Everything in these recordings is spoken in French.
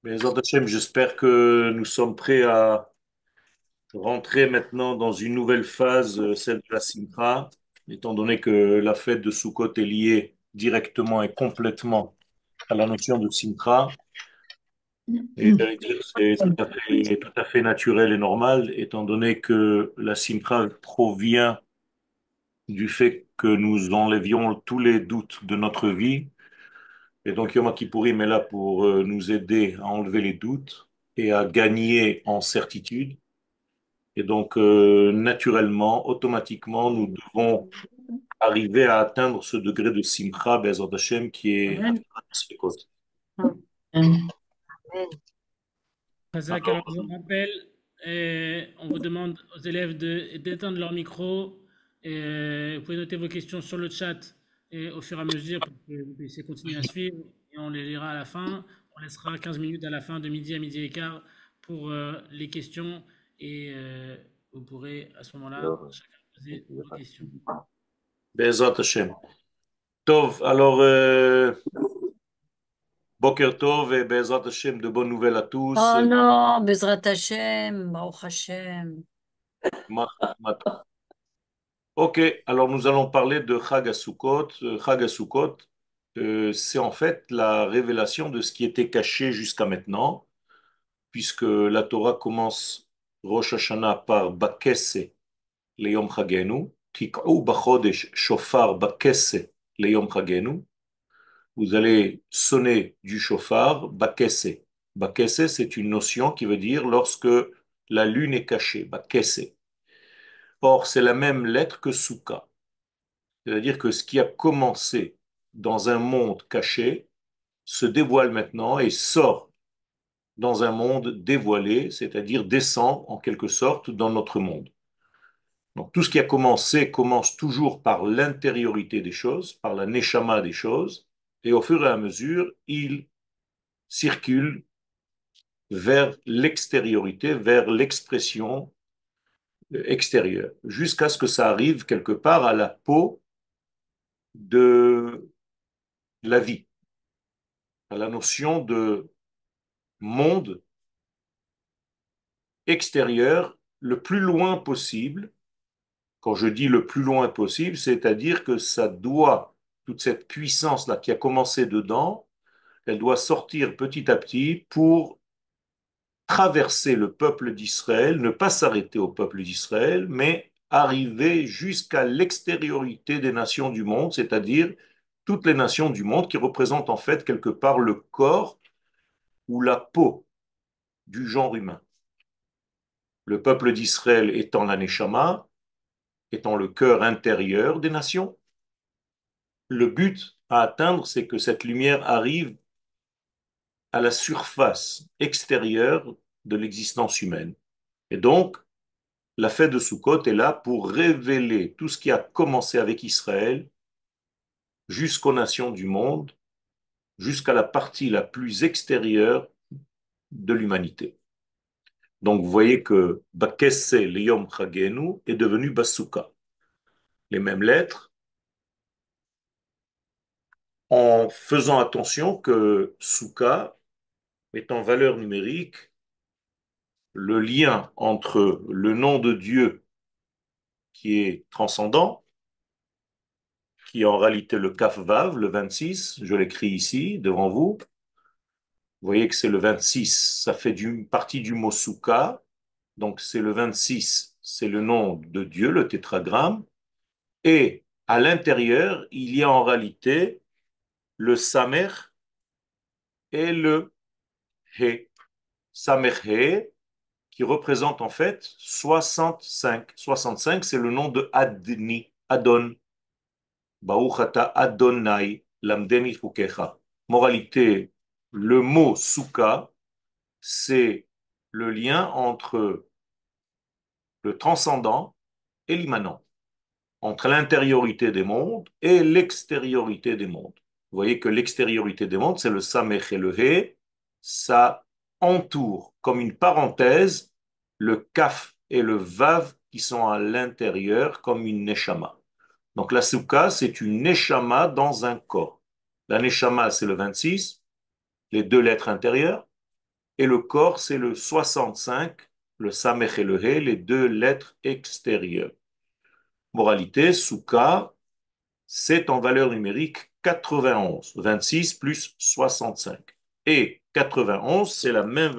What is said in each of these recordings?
Bezrat Hashem, j'espère que nous sommes prêts à rentrer maintenant dans une nouvelle phase, celle de la Simcha, étant donné que la fête de Sukkot est liée directement et complètement à la notion de Simcha. Et j'allais dire, c'est tout à fait naturel et normal, étant donné que la Simcha provient du fait que nous enlevions tous les doutes de notre vie. Et donc Yom Kippourim est là pour nous aider à enlever les doutes et à gagner en certitude. Et donc, naturellement, automatiquement, nous devons arriver à atteindre ce degré de simcha, Be'ezrat Hashem, qui est Amen. Sfekot. Amen. Razak, alors Alors, je vous rappelle, on vous demande aux élèves d'éteindre leur micro. Vous pouvez noter vos questions sur le chat et au fur et à mesure pour que vous puissiez continuer à suivre. Et on les lira à la fin. On laissera 15 minutes à la fin, de midi à midi et quart, pour les questions. Et vous pourrez à ce moment-là chacun poser vos questions. Be'ezrat Hashem. Tov, alors, Boker Tov et Be'ezrat Hashem, de bonnes nouvelles à tous. Oh non, Bezrat Hashem, Baruch Hashem. Ma- ma- Ok, alors nous allons parler de Chag HaSukkot. Chag HaSukkot, c'est en fait la révélation de ce qui était caché jusqu'à maintenant, puisque la Torah commence Rosh Hashanah par Bakesse Leyom Chagenu, Tik'u Bachodesh Shofar Bakesse Leyom Chagenu. Vous allez sonner du shofar Bakesse. Bakesse, c'est une notion qui veut dire lorsque la lune est cachée, Bakesse. Or, c'est la même lettre que Souka. C'est-à-dire que ce qui a commencé dans un monde caché se dévoile maintenant et sort dans un monde dévoilé, c'est-à-dire descend en quelque sorte dans notre monde. Donc tout ce qui a commencé commence toujours par l'intériorité des choses, par la neshama des choses, et au fur et à mesure, il circule vers l'extériorité, vers l'expression extérieure, jusqu'à ce que ça arrive quelque part à la peau de la vie, à la notion de monde extérieur le plus loin possible. Quand je dis le plus loin possible, c'est-à-dire que ça doit, toute cette puissance-là qui a commencé dedans, elle doit sortir petit à petit pour traverser le peuple d'Israël, ne pas s'arrêter au peuple d'Israël, mais arriver jusqu'à l'extériorité des nations du monde, c'est-à-dire toutes les nations du monde qui représentent en fait quelque part le corps ou la peau du genre humain. Le peuple d'Israël étant la Neshama, étant le cœur intérieur des nations, le but à atteindre, c'est que cette lumière arrive à la surface extérieure de l'existence humaine. Et donc, la fête de Sukkot est là pour révéler tout ce qui a commencé avec Israël jusqu'aux nations du monde, jusqu'à la partie la plus extérieure de l'humanité. Donc, vous voyez que Bakesse Leyom Chagenu est devenu Basuka. Les mêmes lettres, en faisant attention que Sukkah est en valeur numérique le lien entre le nom de Dieu qui est transcendant, qui est en réalité le Kaf Vav, le 26, je l'écris ici devant vous. Vous voyez que c'est le 26, ça fait partie du mot Souka, donc c'est le 26, c'est le nom de Dieu, le tétragramme, et à l'intérieur, il y a en réalité le Samer et le He. Samer He, qui représente en fait 65. 65, c'est le nom de Adni, Adon. Baruch ata Adonai, lamdeni fukecha. Moralité, le mot souka, c'est le lien entre le transcendant et l'immanent, entre l'intériorité des mondes et l'extériorité des mondes. Vous voyez que l'extériorité des mondes, c'est le samech et le he, ça entoure comme une parenthèse le kaf et le vav qui sont à l'intérieur comme une neshama. Donc la soukha, c'est une neshama dans un corps. La neshama, c'est le 26, les deux lettres intérieures, et le corps, c'est le 65, le Samech et le He, les deux lettres extérieures. Moralité, Souka, c'est en valeur numérique 91, 26 plus 65. Et 91, c'est la même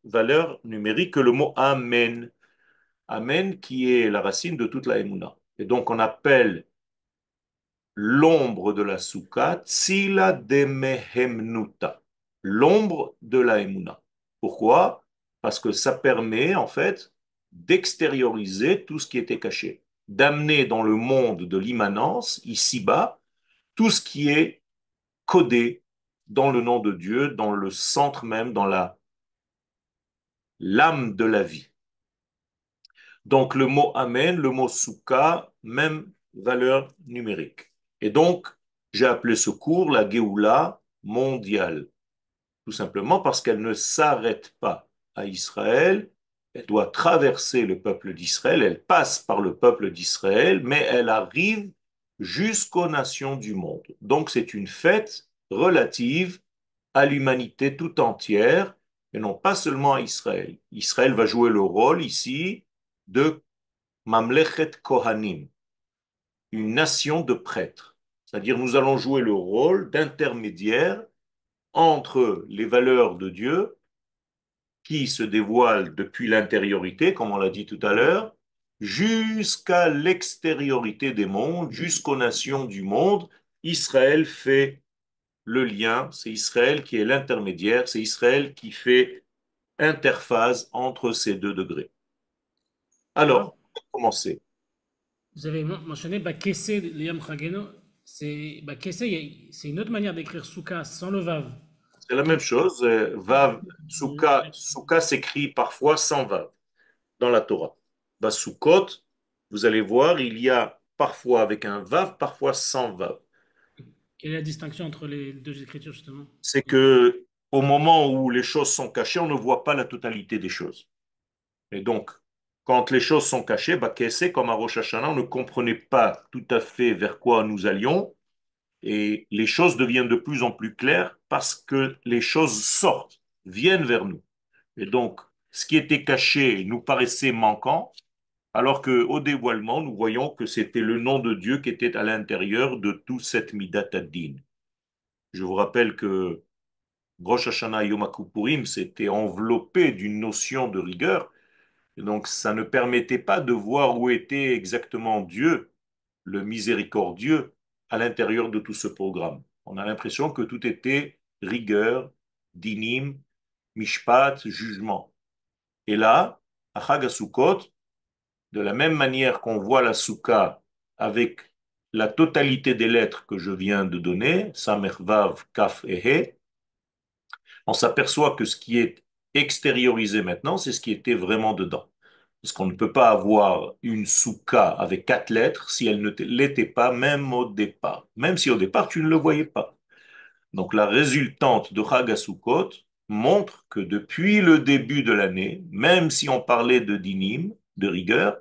valeur numérique que le mot Amen. Amen, qui est la racine de toute la Emouna. Et donc, on appelle l'ombre de la Souka, Tzila de Mehemnuta, l'ombre de la Emouna. Pourquoi? Parce que ça permet, en fait, d'extérioriser tout ce qui était caché, d'amener dans le monde de l'immanence, ici-bas, tout ce qui est codé dans le nom de Dieu, dans le centre même, dans la l'âme de la vie. Donc le mot Amen, le mot Souka, même valeur numérique. Et donc, j'ai appelé ce cours la Géoula mondiale, tout simplement parce qu'elle ne s'arrête pas à Israël, elle doit traverser le peuple d'Israël, elle passe par le peuple d'Israël, mais elle arrive jusqu'aux nations du monde. Donc c'est une fête relative à l'humanité tout entière, et non pas seulement à Israël. Israël va jouer le rôle ici de Mamlechet Kohanim, une nation de prêtres. C'est-à-dire nous allons jouer le rôle d'intermédiaire entre les valeurs de Dieu qui se dévoilent depuis l'intériorité, comme on l'a dit tout à l'heure, jusqu'à l'extériorité des mondes, jusqu'aux nations du monde. Israël fait le lien, c'est Israël qui est l'intermédiaire, c'est Israël qui fait interface entre ces deux degrés. Alors, Alors, pour commencer, vous avez mentionné Bakessé, Liam Chageno. C'est Bakessé, c'est une autre manière d'écrire Souka sans le Vav. c'est la même chose. Vav, Souka, Souka s'écrit parfois sans Vav dans la Torah. Basukot, vous allez voir, il y a parfois avec un Vav, parfois sans Vav. Quelle est la distinction entre les deux écritures, justement? C'est que au moment où les choses sont cachées, on ne voit pas la totalité des choses. Et donc, quand les choses sont cachées, bah, qu'est-ce comme à Rosh Hashanah, on ne comprenait pas tout à fait vers quoi nous allions, et les choses deviennent de plus en plus claires parce que les choses sortent, viennent vers nous. Et donc, ce qui était caché nous paraissait manquant, alors qu'au dévoilement, nous voyons que c'était le nom de Dieu qui était à l'intérieur de toute cette Midat ad-Din. Je vous rappelle que Rosh Hashanah et Yom Kippourim s'était enveloppé d'une notion de rigueur, et donc ça ne permettait pas de voir où était exactement Dieu, le miséricordieux, à l'intérieur de tout ce programme. On a l'impression que tout était rigueur, dinim, mishpat, jugement. Et là, à Chag HaSukkot, de la même manière qu'on voit la soukha avec la totalité des lettres que je viens de donner, Samer, Vav, Kaf et He, on s'aperçoit que ce qui est extériorisé maintenant, c'est ce qui était vraiment dedans. Parce qu'on ne peut pas avoir une soukha avec quatre lettres si elle ne l'était pas, même au départ. Même si au départ, tu ne le voyais pas. Donc la résultante de Chag HaSukkot montre que depuis le début de l'année, même si on parlait de dinim, de rigueur,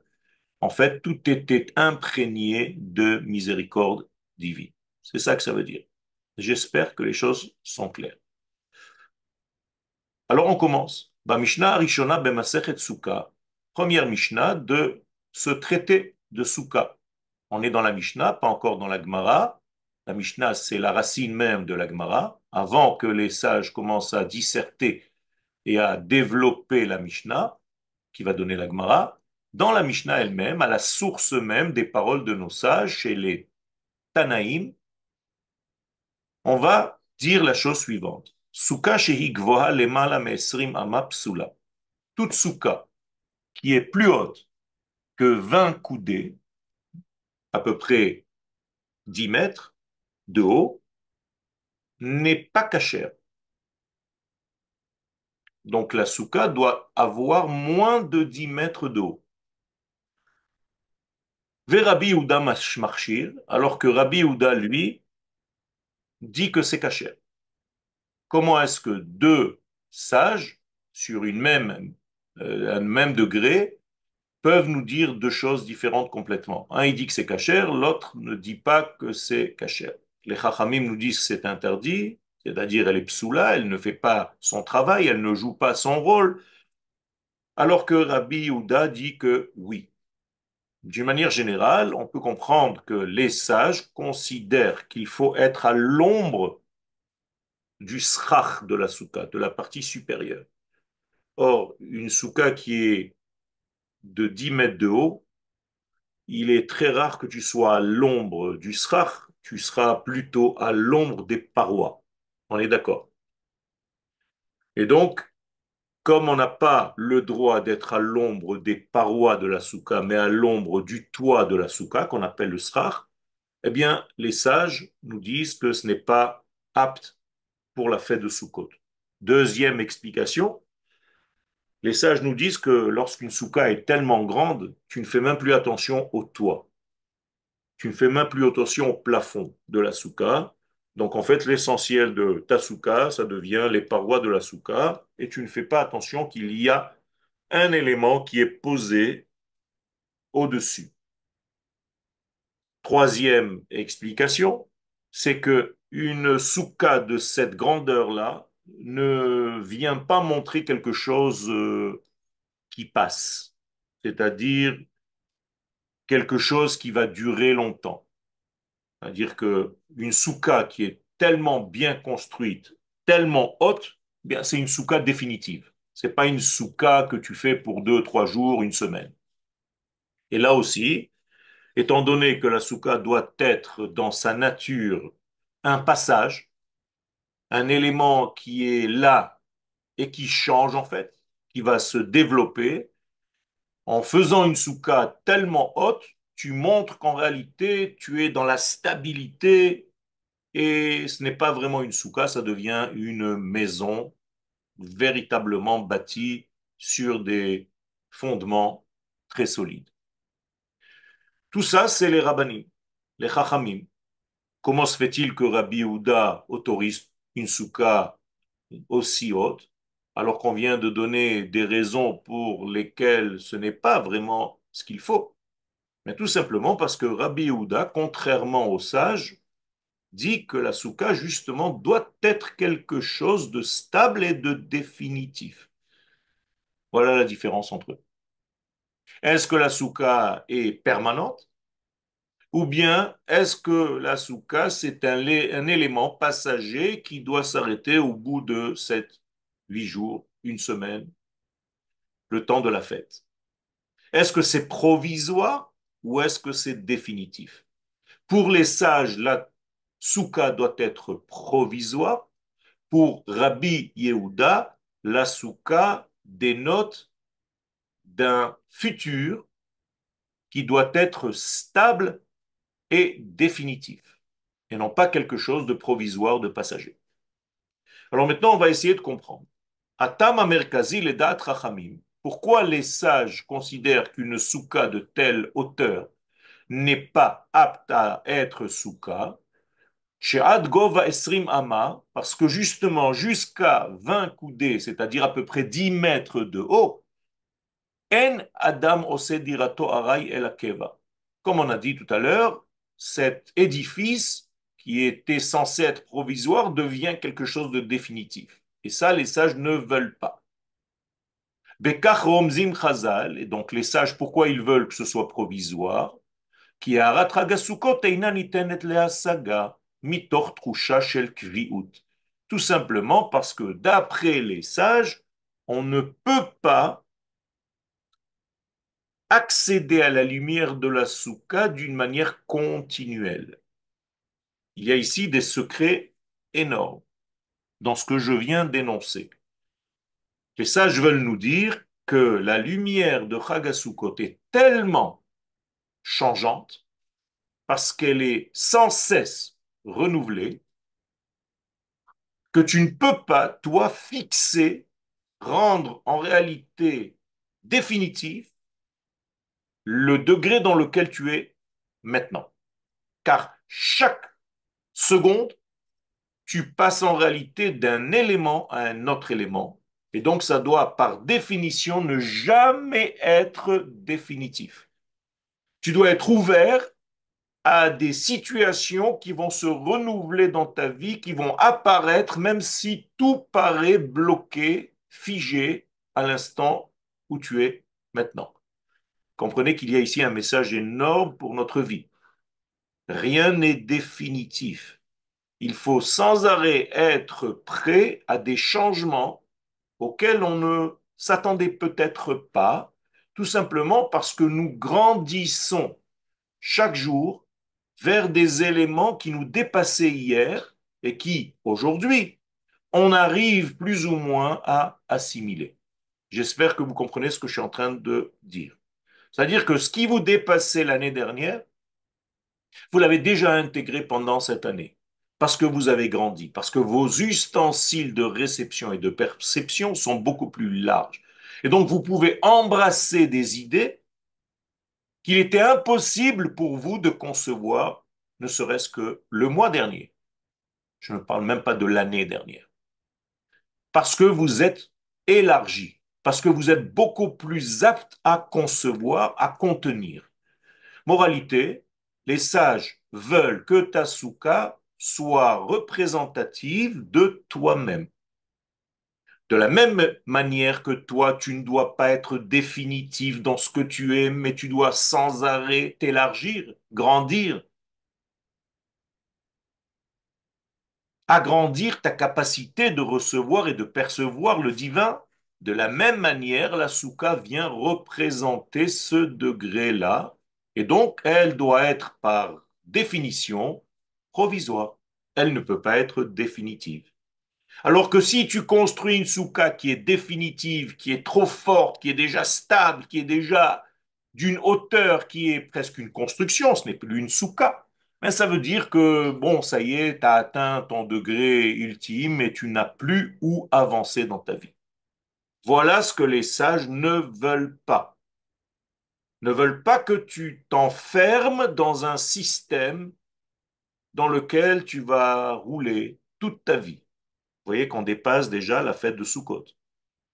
en fait, tout était imprégné de miséricorde divine. C'est ça que ça veut dire. J'espère que les choses sont claires. Alors on commence. Mishnah Rishona B'Masechet Sukkah, première Mishnah de ce traité de Sukkah. On est dans la Mishnah, pas encore dans la Gemara. La Mishnah, c'est la racine même de la Gemara. Avant que les sages commencent à disserter et à développer la Mishnah, qui va donner la Gemara, dans la Mishnah elle-même, à la source même des paroles de nos sages, chez les Tanaïm, on va dire la chose suivante. Souka shehi gvoha lemala me'esrim ama psula. Toute souka qui est plus haute que 20 coudées, à peu près 10 mètres de haut, n'est pas cachère. Donc la souka doit avoir moins de 10 mètres de haut. Ve Rabbi Yehuda marchir, alors que Rabbi Yehuda, lui, dit que c'est cachère. Comment est-ce que deux sages, sur un même degré, peuvent nous dire deux choses différentes complètement? Un, il dit que c'est cachère, l'autre ne dit pas que c'est cachère. Les Chachamim nous disent que c'est interdit, c'est-à-dire elle est psoula, elle ne fait pas son travail, elle ne joue pas son rôle, alors que Rabbi Yehuda dit que oui. D'une manière générale, on peut comprendre que les sages considèrent qu'il faut être à l'ombre du srach de la soukha, de la partie supérieure. Or, une soukha qui est de 10 mètres de haut, il est très rare que tu sois à l'ombre du srach, tu seras plutôt à l'ombre des parois. On est d'accord. Et donc, comme on n'a pas le droit d'être à l'ombre des parois de la soukha, mais à l'ombre du toit de la soukha, qu'on appelle le srach, eh bien, les sages nous disent que ce n'est pas apte pour la fête de Sukkot. Deuxième explication, les sages nous disent que lorsqu'une soukha est tellement grande, tu ne fais même plus attention au toit. Tu ne fais même plus attention au plafond de la soukha. Donc en fait, l'essentiel de ta soukha, ça devient les parois de la soukha, et tu ne fais pas attention qu'il y a un élément qui est posé au-dessus. Troisième explication, c'est que une soukha de cette grandeur-là ne vient pas montrer quelque chose qui passe, c'est-à-dire quelque chose qui va durer longtemps. C'est-à-dire que une soukha qui est tellement bien construite, tellement haute, eh bien c'est une soukha définitive. C'est pas une soukha que tu fais pour 2, 3 jours, une semaine. Et là aussi, étant donné que la soukha doit être dans sa nature un passage, un élément qui est là et qui change en fait, qui va se développer, en faisant une soukha tellement haute, tu montres qu'en réalité, tu es dans la stabilité et ce n'est pas vraiment une soukha, ça devient une maison véritablement bâtie sur des fondements très solides. Tout ça, c'est les rabbanim, les chachamim. Comment se fait-il que Rabbi Yehuda autorise une soukha aussi haute, alors qu'on vient de donner des raisons pour lesquelles ce n'est pas vraiment ce qu'il faut? Mais tout simplement parce que Rabbi Yehuda, contrairement aux sages, dit que la soukha, justement, doit être quelque chose de stable et de définitif. Voilà la différence entre eux. Est-ce que la soukha est permanente? Ou bien est-ce que la soukha, c'est un élément passager qui doit s'arrêter au bout de 7, 8 jours, une semaine, le temps de la fête? Est-ce que c'est provisoire ou est-ce que c'est définitif? Pour les sages, la soukha doit être provisoire. Pour Rabbi Yehuda, la soukha dénote d'un futur qui doit être stable et définitif, et non pas quelque chose de provisoire, de passager. Alors maintenant, on va essayer de comprendre. Atam Amerkazi le Dat Rachamim. Pourquoi les sages considèrent qu'une soukha de telle hauteur n'est pas apte à être soukha? Chez Ad Gova Esrim Ama, parce que justement, jusqu'à 20 coudées, c'est-à-dire à peu près 10 mètres de haut, En Adam Ose Dirato Arai El Akeva. Comme on a dit tout à l'heure, cet édifice qui était censé être provisoire devient quelque chose de définitif. Et ça, les sages ne veulent pas. Bekach Romzim Chazal, et donc les sages, pourquoi ils veulent que ce soit provisoire? Qui a ratragasukot eina nitenet lehasaga mitor trusha shel kviut. Tout simplement parce que d'après les sages, on ne peut pas accéder à la lumière de la soukha d'une manière continuelle. Il y a ici des secrets énormes dans ce que je viens d'énoncer. Les sages veulent nous dire que la lumière de Chagasukot est tellement changeante parce qu'elle est sans cesse renouvelée que tu ne peux pas, toi, fixer, rendre en réalité définitif le degré dans lequel tu es maintenant. Car chaque seconde, tu passes en réalité d'un élément à un autre élément. Et donc, ça doit, par définition, ne jamais être définitif. Tu dois être ouvert à des situations qui vont se renouveler dans ta vie, qui vont apparaître, même si tout paraît bloqué, figé à l'instant où tu es maintenant. Comprenez qu'il y a ici un message énorme pour notre vie. Rien n'est définitif. Il faut sans arrêt être prêt à des changements auxquels on ne s'attendait peut-être pas, tout simplement parce que nous grandissons chaque jour vers des éléments qui nous dépassaient hier et qui, aujourd'hui, on arrive plus ou moins à assimiler. J'espère que vous comprenez ce que je suis en train de dire. C'est-à-dire que ce qui vous dépassait l'année dernière, vous l'avez déjà intégré pendant cette année. Parce que vous avez grandi, parce que vos ustensiles de réception et de perception sont beaucoup plus larges. Et donc, vous pouvez embrasser des idées qu'il était impossible pour vous de concevoir, ne serait-ce que le mois dernier. Je ne parle même pas de l'année dernière. Parce que vous êtes élargi, parce que vous êtes beaucoup plus apte à concevoir, à contenir. Moralité, les sages veulent que ta soukha soit représentative de toi-même. De la même manière que toi, tu ne dois pas être définitif dans ce que tu es, mais tu dois sans arrêt t'élargir, grandir, agrandir ta capacité de recevoir et de percevoir le divin. De la même manière, la soukha vient représenter ce degré-là, et donc elle doit être par définition provisoire. Elle ne peut pas être définitive. Alors que si tu construis une soukha qui est définitive, qui est trop forte, qui est déjà stable, qui est déjà d'une hauteur qui est presque une construction, ce n'est plus une soukha, mais ça veut dire que, bon, ça y est, tu as atteint ton degré ultime et tu n'as plus où avancer dans ta vie. Voilà ce que les sages ne veulent pas. Ne veulent pas que tu t'enfermes dans un système dans lequel tu vas rouler toute ta vie. Vous voyez qu'on dépasse déjà la fête de Sukkot.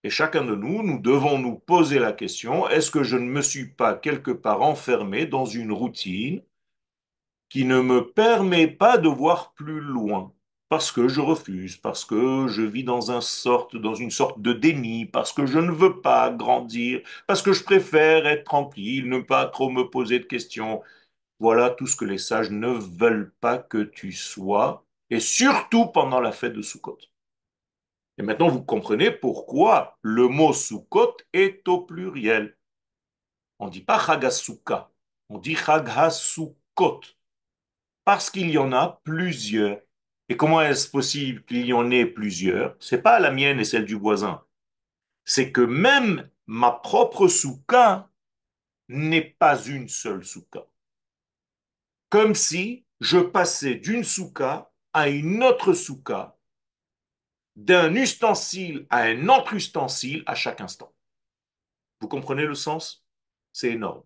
Et chacun de nous, nous devons nous poser la question, est-ce que je ne me suis pas quelque part enfermé dans une routine qui ne me permet pas de voir plus loin? Parce que je refuse, parce que je vis dans une sorte de déni, parce que je ne veux pas grandir, parce que je préfère être tranquille, ne pas trop me poser de questions. Voilà tout ce que les sages ne veulent pas que tu sois, et surtout pendant la fête de Sukkot. Et maintenant, vous comprenez pourquoi le mot Sukkot est au pluriel. On ne dit pas Chagasuka, on dit Chagasukot, parce qu'il y en a plusieurs. Et comment est-ce possible qu'il y en ait plusieurs? C'est pas la mienne et celle du voisin. C'est que même ma propre souka n'est pas une seule souka. Comme si je passais d'une souka à une autre souka, d'un ustensile à un autre ustensile à chaque instant. Vous comprenez le sens? C'est énorme.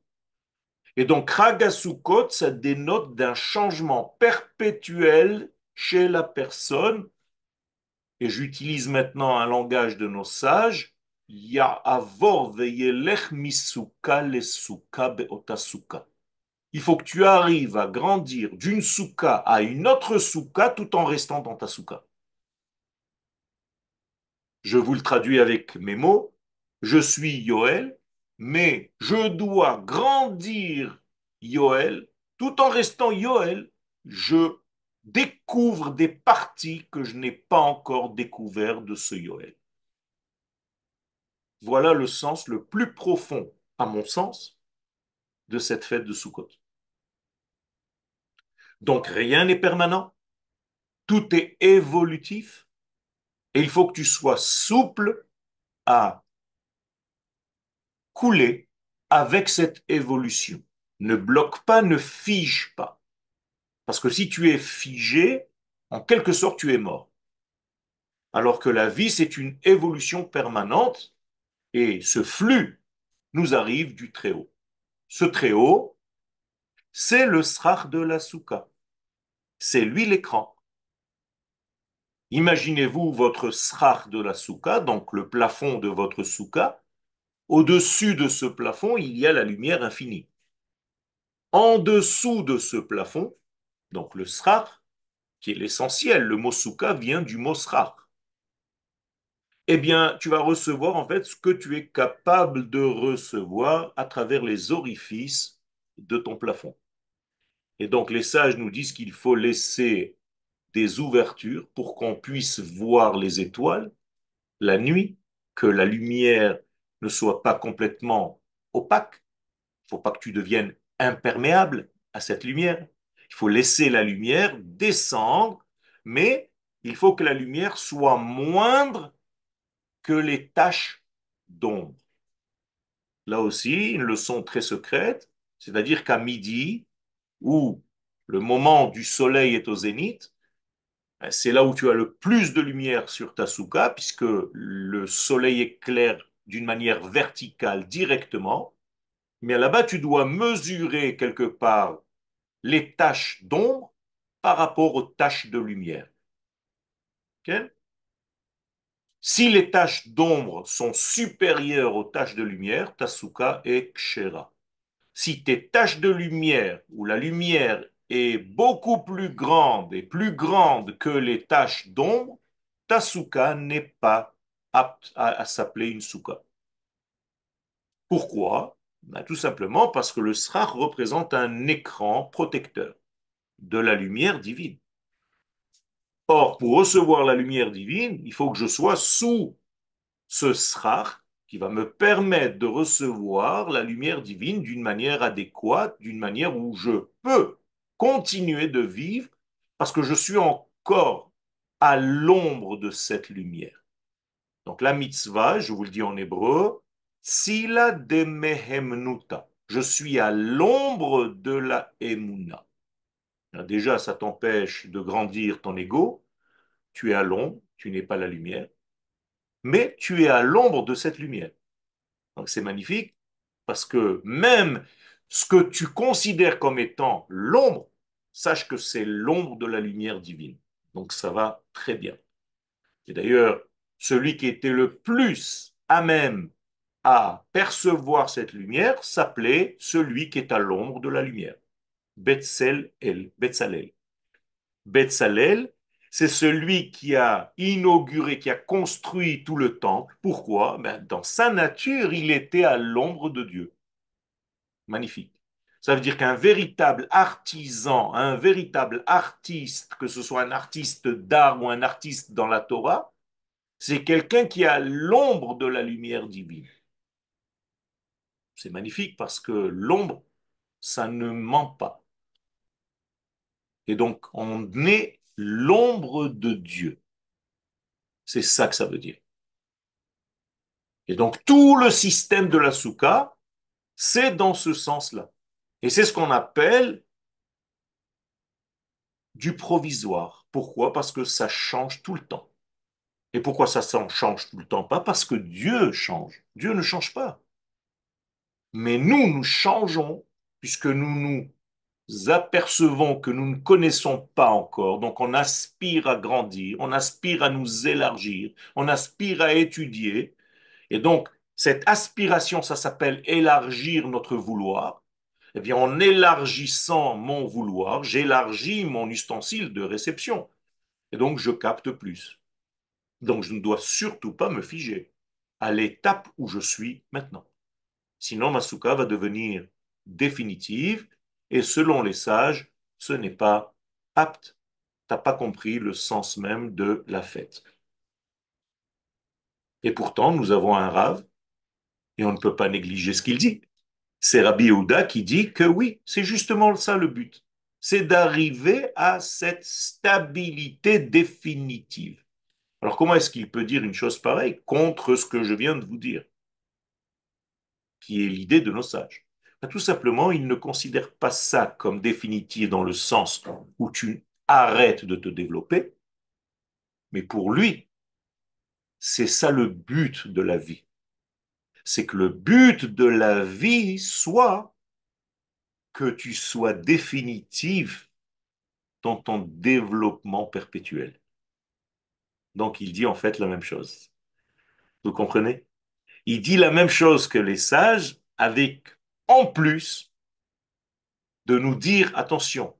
Et donc, Ragasukot, ça dénote d'un changement perpétuel chez la personne. Et j'utilise maintenant un langage de nos sages. Ya'avor veyelech misuka lesuka beotasuka. Il faut que tu arrives à grandir d'une souka à une autre souka tout en restant dans ta souka. Je vous le traduis avec mes mots. Je suis Yoel, mais je dois grandir Yoel. Tout en restant Yoel, je découvre des parties que je n'ai pas encore découvert de ce Yoel. Voilà le sens le plus profond, à mon sens, de cette fête de Sukkot. Donc rien n'est permanent, tout est évolutif, et il faut que tu sois souple à couler avec cette évolution. Ne bloque pas, ne fige pas. Parce que si tu es figé, en quelque sorte, tu es mort. Alors que la vie, c'est une évolution permanente et ce flux nous arrive du Très-Haut. Ce Très-Haut, c'est le srach de la soukha. C'est lui l'écran. Imaginez-vous votre srach de la soukha, donc le plafond de votre soukha. Au-dessus de ce plafond, il y a la lumière infinie. En dessous de ce plafond, donc le srar, qui est l'essentiel, le mot souka vient du mot srar. Eh bien, tu vas recevoir en fait ce que tu es capable de recevoir à travers les orifices de ton plafond. Et donc, les sages nous disent qu'il faut laisser des ouvertures pour qu'on puisse voir les étoiles la nuit, que la lumière ne soit pas complètement opaque. Il ne faut pas que tu deviennes imperméable à cette lumière. Il faut laisser la lumière descendre, mais il faut que la lumière soit moindre que les taches d'ombre. Là aussi, une leçon très secrète, c'est-à-dire qu'à midi, où le moment du soleil est au zénith, c'est là où tu as le plus de lumière sur ta souka, puisque le soleil éclaire d'une manière verticale directement. Mais là-bas, tu dois mesurer quelque part les taches d'ombre par rapport aux taches de lumière. Ok. Si les taches d'ombre sont supérieures aux taches de lumière, ta souka est kshera. Si tes taches de lumière, ou la lumière est beaucoup plus grande et plus grande que les taches d'ombre, ta souka n'est pas apte à s'appeler une souka. Pourquoi? Ben, tout simplement parce que le srach représente un écran protecteur de la lumière divine. Or, pour recevoir la lumière divine, il faut que je sois sous ce srach qui va me permettre de recevoir la lumière divine d'une manière adéquate, d'une manière où je peux continuer de vivre parce que je suis encore à l'ombre de cette lumière. Donc la mitzvah, je vous le dis en hébreu, Sila de mehemnuta. Je suis à l'ombre de la emuna. Déjà, ça t'empêche de grandir ton ego. Tu es à l'ombre, tu n'es pas la lumière, mais tu es à l'ombre de cette lumière. Donc c'est magnifique parce que même ce que tu considères comme étant l'ombre, sache que c'est l'ombre de la lumière divine. Donc ça va très bien. Et d'ailleurs, celui qui était le plus à même à percevoir cette lumière s'appelait celui qui est à l'ombre de la lumière. Betzalel. Betzalel, c'est celui qui a inauguré, qui a construit tout le temple. Pourquoi? Ben, dans sa nature, il était à l'ombre de Dieu. Magnifique. Ça veut dire qu'un véritable artisan, un véritable artiste, que ce soit un artiste d'art ou un artiste dans la Torah, c'est quelqu'un qui a l'ombre de la lumière divine. C'est magnifique parce que l'ombre, ça ne ment pas. Et donc, on est l'ombre de Dieu. C'est ça que ça veut dire. Et donc, tout le système de la soukha, c'est dans ce sens-là. Et c'est ce qu'on appelle du provisoire. Pourquoi? Parce que ça change tout le temps. Et pourquoi ça change tout le temps? Pas parce que Dieu change. Dieu ne change pas. Mais nous changeons puisque nous nous apercevons que nous ne connaissons pas encore. Donc on aspire à grandir, on aspire à nous élargir, on aspire à étudier. Et donc cette aspiration, ça s'appelle élargir notre vouloir. Eh bien, en élargissant mon vouloir, j'élargis mon ustensile de réception. Et donc je capte plus. Donc je ne dois surtout pas me figer à l'étape où je suis maintenant. Sinon, ma souka va devenir définitive et selon les sages, ce n'est pas apte. Tu n'as pas compris le sens même de la fête. Et pourtant, nous avons un rave et on ne peut pas négliger ce qu'il dit. C'est Rabbi Yehuda qui dit que oui, c'est justement ça le but. C'est d'arriver à cette stabilité définitive. Alors comment est-ce qu'il peut dire une chose pareille contre ce que je viens de vous dire, qui est l'idée de nos sages? Ben, tout simplement, il ne considère pas ça comme définitif dans le sens où tu arrêtes de te développer, mais pour lui, c'est ça le but de la vie. C'est que le but de la vie soit que tu sois définitif dans ton développement perpétuel. Donc il dit en fait la même chose. Vous comprenez? Il dit la même chose que les sages avec en plus de nous dire, attention,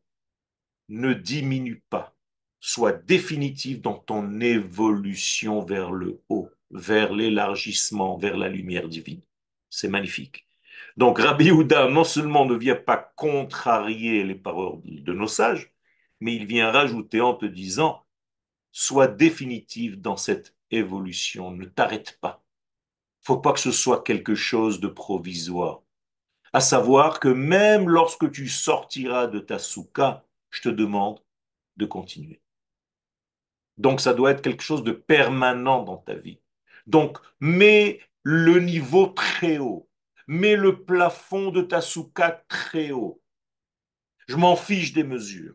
ne diminue pas, sois définitive dans ton évolution vers le haut, vers l'élargissement, vers la lumière divine. C'est magnifique. Donc Rabbi Houda non seulement ne vient pas contrarier les paroles de nos sages, mais il vient rajouter en te disant, sois définitive dans cette évolution, ne t'arrête pas. Faut pas que ce soit quelque chose de provisoire. À savoir que même lorsque tu sortiras de ta soukha, je te demande de continuer. Donc ça doit être quelque chose de permanent dans ta vie. Donc mets le niveau très haut. Mets le plafond de ta soukha très haut. Je m'en fiche des mesures.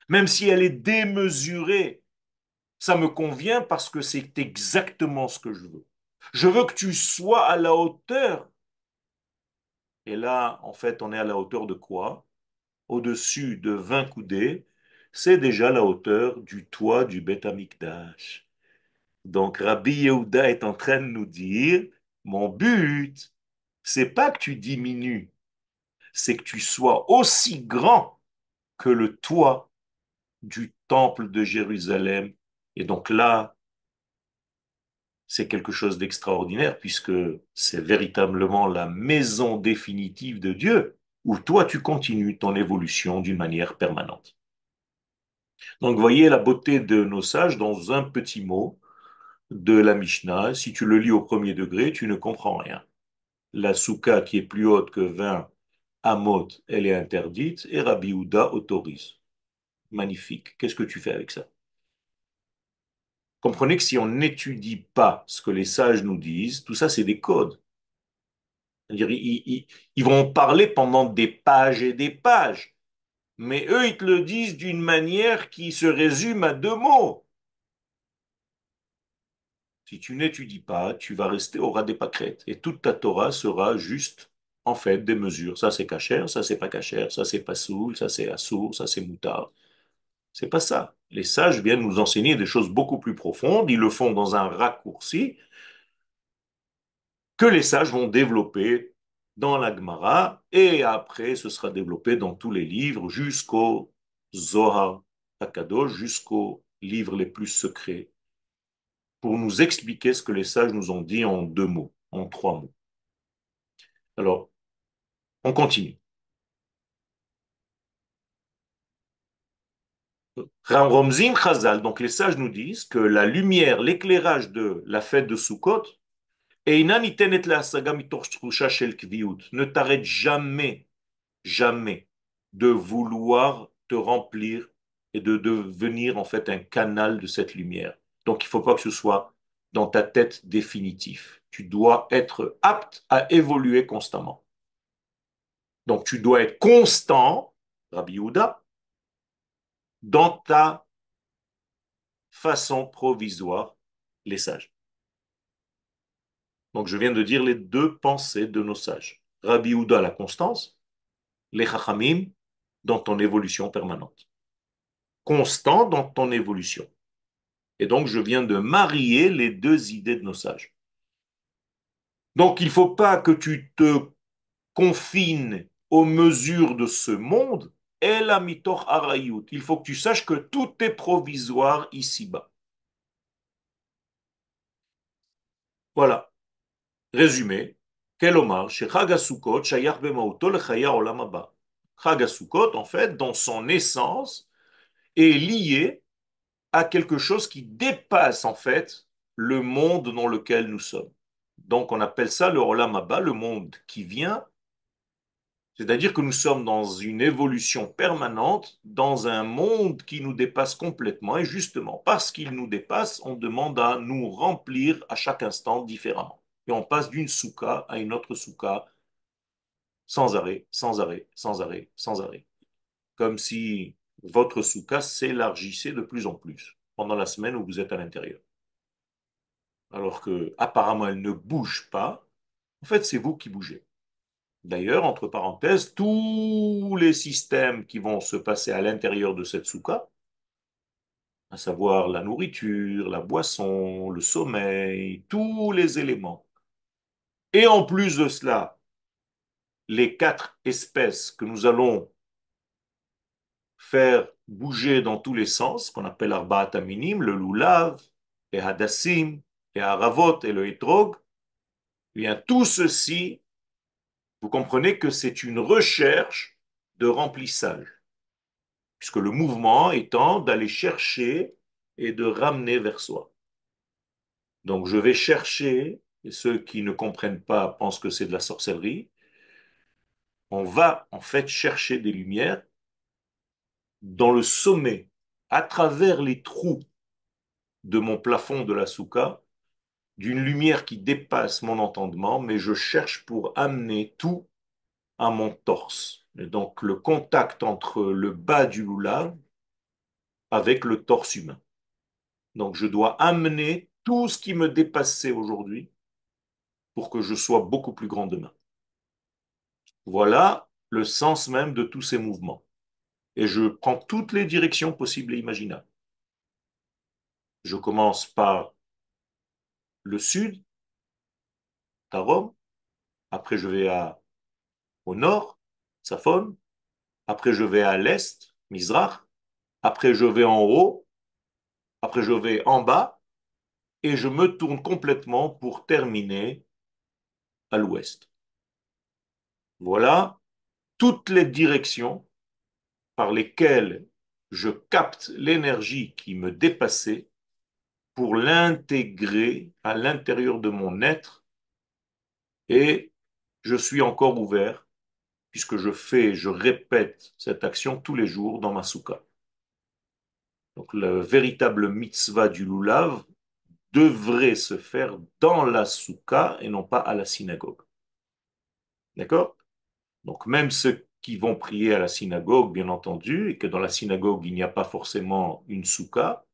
Même si elle est démesurée, ça me convient parce que c'est exactement ce que je veux. Je veux que tu sois à la hauteur. Et là, en fait, on est à la hauteur de quoi? Au-dessus de 20 coudées, c'est déjà la hauteur du toit du Beth Amikdash. Donc Rabbi Yehuda est en train de nous dire, mon but, c'est pas que tu diminues, c'est que tu sois aussi grand que le toit du temple de Jérusalem. Et donc là, c'est quelque chose d'extraordinaire puisque c'est véritablement la maison définitive de Dieu où toi tu continues ton évolution d'une manière permanente. Donc voyez la beauté de nos sages dans un petit mot de la Mishnah. Si tu le lis au premier degré, tu ne comprends rien. La soukha qui est plus haute que 20 amot, elle est interdite et Rabbi Houda autorise. Magnifique. Qu'est-ce que tu fais avec ça? Comprenez que si on n'étudie pas ce que les sages nous disent, tout ça c'est des codes. C'est-à-dire, ils vont parler pendant des pages et des pages, mais eux, ils te le disent d'une manière qui se résume à deux mots. Si tu n'étudies pas, tu vas rester au ras des pâquerettes. Et toute ta Torah sera juste, en fait, des mesures. Ça, c'est cachère, ça, c'est pas cachère, ça, c'est pas soul, ça, c'est assour, ça, c'est moutard. C'est pas ça. Les sages viennent nous enseigner des choses beaucoup plus profondes. Ils le font dans un raccourci que les sages vont développer dans la Gemara. Et après, ce sera développé dans tous les livres jusqu'au Zohar Akadosh, jusqu'aux livres les plus secrets pour nous expliquer ce que les sages nous ont dit en deux mots, en trois mots. Alors, on continue. Ramzim Chazal, donc les sages nous disent que la lumière, l'éclairage de la fête de Sukkot, ne t'arrête jamais, jamais de vouloir te remplir et de devenir en fait un canal de cette lumière. Donc il ne faut pas que ce soit dans ta tête définitif. Tu dois être apte à évoluer constamment. Donc tu dois être constant, Rabbi Yehuda, dans ta façon provisoire, les sages. Donc je viens de dire les deux pensées de nos sages. Rabbi Yehuda, la constance, les Chachamim, dans ton évolution permanente. Constant dans ton évolution. Et donc je viens de marier les deux idées de nos sages. Donc il ne faut pas que tu te confines aux mesures de ce monde, et la mitoch arayut. Il faut que tu saches que tout est provisoire ici-bas. Voilà. Résumé. Quel hommage chez Chag HaSukkot, shayach b'mauto lechaya olam haba. Chag HaSukkot, en fait, dans son essence, est lié à quelque chose qui dépasse, en fait, le monde dans lequel nous sommes. Donc, on appelle ça le olam haba, le monde qui vient. C'est-à-dire que nous sommes dans une évolution permanente, dans un monde qui nous dépasse complètement. Et justement, parce qu'il nous dépasse, on demande à nous remplir à chaque instant différemment. Et on passe d'une soukha à une autre soukha sans arrêt, sans arrêt, sans arrêt, sans arrêt. Comme si votre soukha s'élargissait de plus en plus pendant la semaine où vous êtes à l'intérieur. Alors que apparemment elle ne bouge pas. En fait, c'est vous qui bougez. D'ailleurs, entre parenthèses, tous les systèmes qui vont se passer à l'intérieur de cette soukha, à savoir la nourriture, la boisson, le sommeil, tous les éléments. Et en plus de cela, les quatre espèces que nous allons faire bouger dans tous les sens, qu'on appelle Arbaat Aminim, le loulav, les hadassim, les haravot et le hétrog, eh bien tout ceci, vous comprenez que c'est une recherche de remplissage, puisque le mouvement étant d'aller chercher et de ramener vers soi. Donc je vais chercher, et ceux qui ne comprennent pas pensent que c'est de la sorcellerie, on va en fait chercher des lumières dans le sommet, à travers les trous de mon plafond de la souka, d'une lumière qui dépasse mon entendement, mais je cherche pour amener tout à mon torse. Et donc le contact entre le bas du loulav avec le torse humain. Donc je dois amener tout ce qui me dépassait aujourd'hui pour que je sois beaucoup plus grand demain. Voilà le sens même de tous ces mouvements. Et je prends toutes les directions possibles et imaginables. Je commence par le sud, Tarom, après je vais au nord, Safon, après je vais à l'est, Mizrach, après je vais en haut, après je vais en bas, et je me tourne complètement pour terminer à l'ouest. Voilà toutes les directions par lesquelles je capte l'énergie qui me dépassait pour l'intégrer à l'intérieur de mon être et je suis encore ouvert puisque je répète cette action tous les jours dans ma soukha. Donc le véritable mitzvah du lulav devrait se faire dans la soukha et non pas à la synagogue. D'accord? Donc même ceux qui vont prier à la synagogue, bien entendu, et que dans la synagogue il n'y a pas forcément une soukha,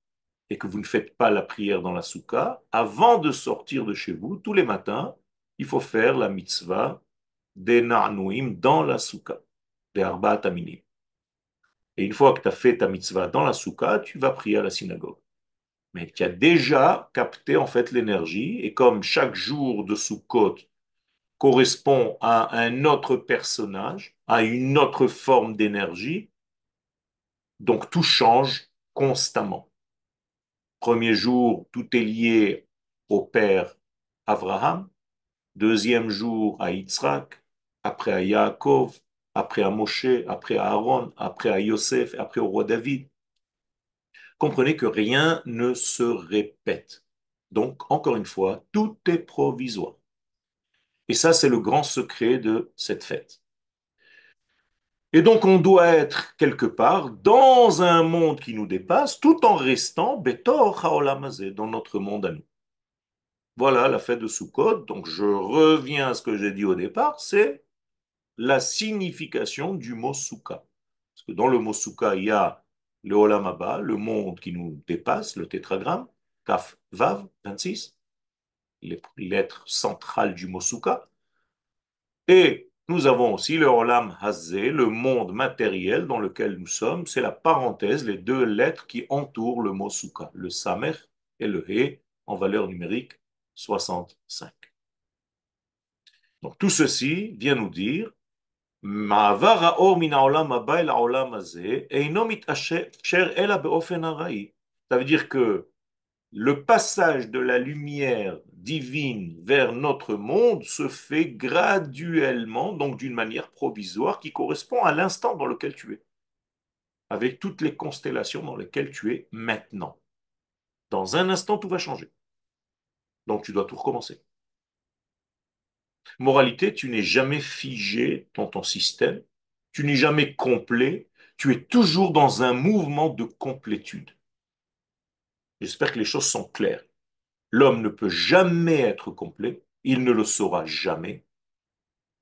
et que vous ne faites pas la prière dans la soukha, avant de sortir de chez vous, tous les matins, il faut faire la mitzvah des Na'anuim dans la soukha, des Arbaat Aminim. Et une fois que tu as fait ta mitzvah dans la soukha, tu vas prier à la synagogue. Mais tu as déjà capté en fait l'énergie, et comme chaque jour de Sukkot correspond à un autre personnage, à une autre forme d'énergie, donc tout change constamment. Premier jour, tout est lié au père Abraham. Deuxième jour, à Yitzhak. Après à Yaakov. Après à Moshe. Après à Aaron. Après à Yosef. Après au roi David. Comprenez que rien ne se répète. Donc, encore une fois, tout est provisoire. Et ça, c'est le grand secret de cette fête. Et donc, on doit être quelque part dans un monde qui nous dépasse, tout en restant Betor Haolam Hazeh, dans notre monde à nous. Voilà la fête de Sukkot. Donc, je reviens à ce que j'ai dit au départ, c'est la signification du mot Sukha. Parce que dans le mot Sukha, il y a le Olam Haba, le monde qui nous dépasse, le tétragramme, Kaf Vav 26, les lettres centrales du mot Sukha. Et nous avons aussi le Olam Hazé, le monde matériel dans lequel nous sommes. C'est la parenthèse, les deux lettres qui entourent le mot Sukha, le Samer et le He, en valeur numérique 65. Donc tout ceci vient nous dire מעבר האור מן העולם הבא אל העולם הזה אינו מתאפשר אלא באופן ארעי. Ça veut dire que le passage de la lumière divine vers notre monde se fait graduellement, donc d'une manière provisoire qui correspond à l'instant dans lequel tu es, avec toutes les constellations dans lesquelles tu es maintenant. Dans un instant, tout va changer. Donc tu dois tout recommencer. Moralité, tu n'es jamais figé dans ton système, tu n'es jamais complet, tu es toujours dans un mouvement de complétude. J'espère que les choses sont claires. L'homme ne peut jamais être complet, il ne le sera jamais.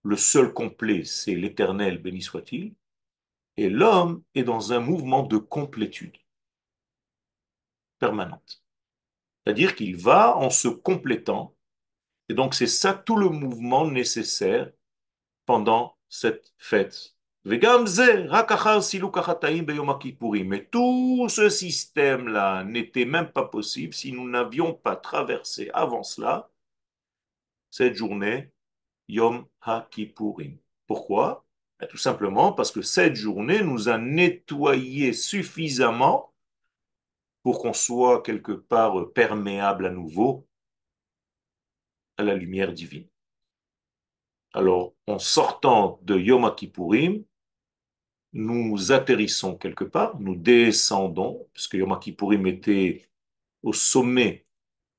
Le seul complet, c'est l'Éternel, béni soit-il. Et l'homme est dans un mouvement de complétude permanente. C'est-à-dire qu'il va en se complétant. Et donc c'est ça tout le mouvement nécessaire pendant cette fête. Mais tout ce système-là n'était même pas possible si nous n'avions pas traversé avant cela cette journée Yom HaKippurim. Pourquoi? Ben, tout simplement parce que cette journée nous a nettoyé suffisamment pour qu'on soit quelque part perméable à nouveau à la lumière divine. Alors, en sortant de Yom Kippourim, nous atterrissons quelque part, nous descendons, puisque Yom Kippourim était au sommet,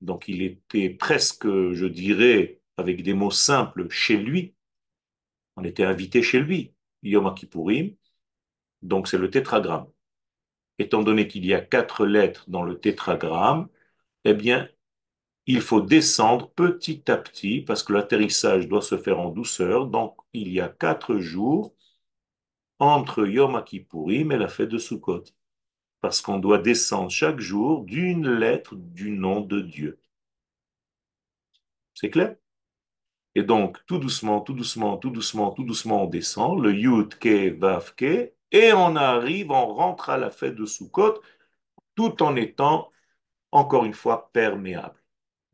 donc il était presque, je dirais, avec des mots simples, chez lui. On était invité chez lui, Yom Kippourim, donc c'est le tétragramme. Étant donné qu'il y a 4 lettres dans le tétragramme, eh bien, il faut descendre petit à petit parce que l'atterrissage doit se faire en douceur. Donc, il y a 4 jours entre Yom Kippourim et la fête de Sukkot. Parce qu'on doit descendre chaque jour d'une lettre du nom de Dieu. C'est clair? Et donc, tout doucement, tout doucement, tout doucement, tout doucement, on descend, le Yud, Ke, Vav, Ke, et on arrive, on rentre à la fête de Sukkot, tout en étant, encore une fois, perméable,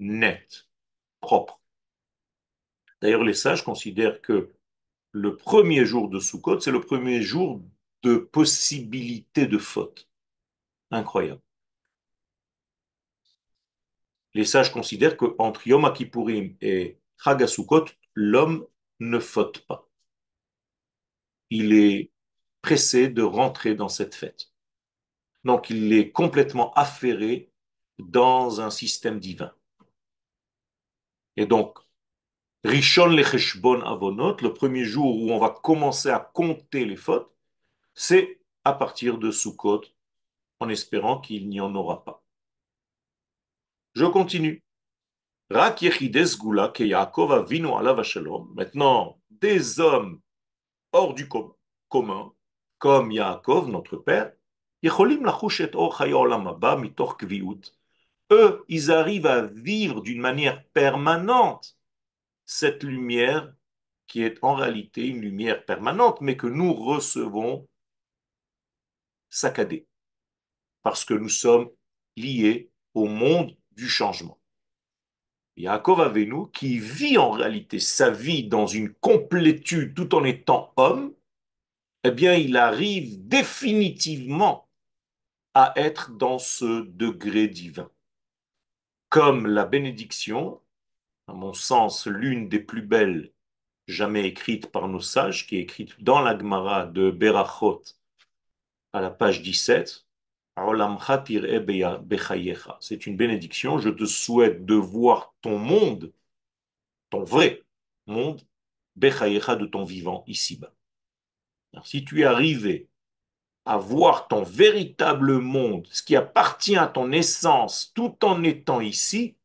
net, propre. D'ailleurs, les sages considèrent que le premier jour de Sukkot, c'est le premier jour de possibilité de faute. Incroyable. Les sages considèrent qu'entre Yom Kippourim et Chag HaSukkot, l'homme ne faute pas. Il est pressé de rentrer dans cette fête. Donc, il est complètement affairé dans un système divin. Et donc, Rishon Lecheshbon Avonot, le premier jour où on va commencer à compter les fautes, c'est à partir de Sukkot, en espérant qu'il n'y en aura pas. Je continue. Rak Yechides Gula ke Yaakov Avinu alav shalom. Maintenant, des hommes hors du commun, comme Yaakov, notre père, Yecholim lachush et or chaya olam haba mitoch kviut. Eux, ils arrivent à vivre d'une manière permanente cette lumière qui est en réalité une lumière permanente, mais que nous recevons saccadée, parce que nous sommes liés au monde du changement. Yaakov Avinu, qui vit en réalité sa vie dans une complétude tout en étant homme, eh bien, il arrive définitivement à être dans ce degré divin. Comme la bénédiction, à mon sens, l'une des plus belles jamais écrite par nos sages, qui est écrite dans la Gemara de Berachot, à la page 17. C'est une bénédiction. Je te souhaite de voir ton monde, ton vrai monde, Bechayecha, de ton vivant ici-bas. Alors, si tu es arrivé à voir ton véritable monde, ce qui appartient à ton essence, tout en étant ici,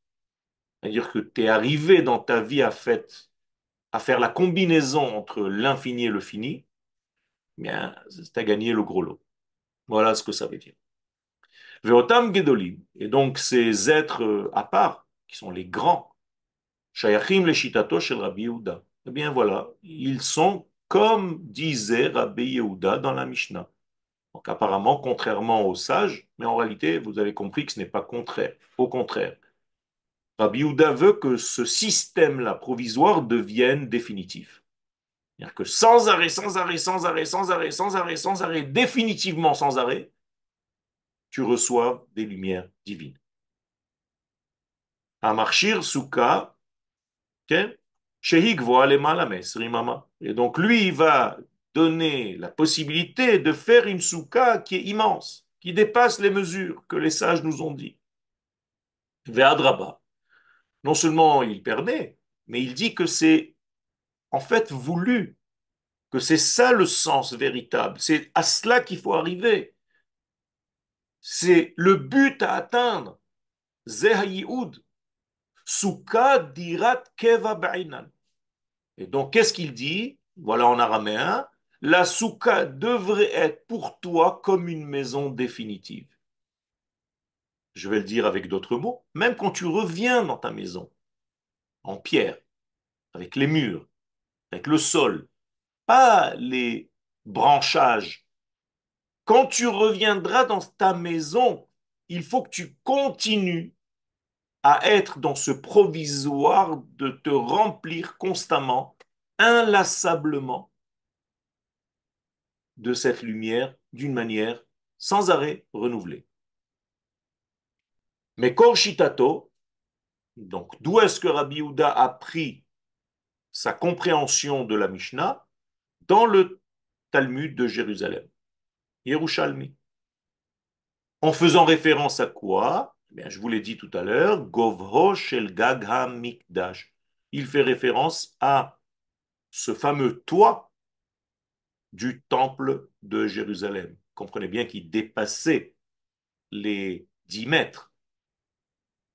c'est-à-dire que tu es arrivé dans ta vie à faire la combinaison entre l'infini et le fini, eh bien, tu as gagné le gros lot. Voilà ce que ça veut dire. Veotam Gedolim, et donc ces êtres à part, qui sont les grands, Shayachim le Shitato shel Rabbi Yehuda, eh bien voilà, ils sont comme disait Rabbi Yehuda dans la Mishnah. Donc apparemment, contrairement aux sages, mais en réalité, vous avez compris que ce n'est pas contraire. Au contraire, Rabbi Yehuda veut que ce système-là provisoire devienne définitif. C'est-à-dire que sans arrêt, sans arrêt, sans arrêt, sans arrêt, sans arrêt, sans arrêt, définitivement sans arrêt, tu reçois des lumières divines. Amarshir Souka, Shehig Rimama. Et donc lui, il va donner la possibilité de faire une souka qui est immense, qui dépasse les mesures que les sages nous ont dit. Ve'adraba. Non seulement il permet, mais il dit que c'est en fait voulu, que c'est ça le sens véritable. C'est à cela qu'il faut arriver. C'est le but à atteindre. Zehayiud. Souka dirat keva ba'inan. Et donc, qu'est-ce qu'il dit? Voilà en araméen. La souka devrait être pour toi comme une maison définitive. Je vais le dire avec d'autres mots. Même quand tu reviens dans ta maison, en pierre, avec les murs, avec le sol, pas les branchages. Quand tu reviendras dans ta maison, il faut que tu continues à être dans ce provisoire de te remplir constamment, inlassablement de cette lumière d'une manière sans arrêt renouvelée. Mais Kor Shitato, donc d'où est-ce que Rabbi Yehuda a pris sa compréhension de la Mishnah? Dans le Talmud de Jérusalem, Yerushalmi. En faisant référence à quoi? Eh bien, je vous l'ai dit tout à l'heure, Govho Shel Gag HaMikdash. Il fait référence à ce fameux toit du temple de Jérusalem. Comprenez bien qu'il dépassait les 10 mètres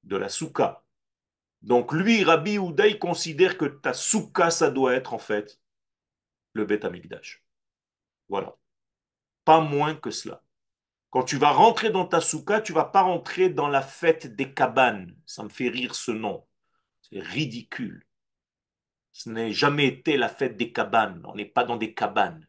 de la soukha. Donc lui, Rabbi Yehuda, il considère que ta soukha, ça doit être en fait le Beth Amikdash. Voilà. Pas moins que cela. Quand tu vas rentrer dans ta soukha, tu vas pas rentrer dans la fête des cabanes. Ça me fait rire ce nom. C'est ridicule. Ce n'est jamais été la fête des cabanes. On n'est pas dans des cabanes.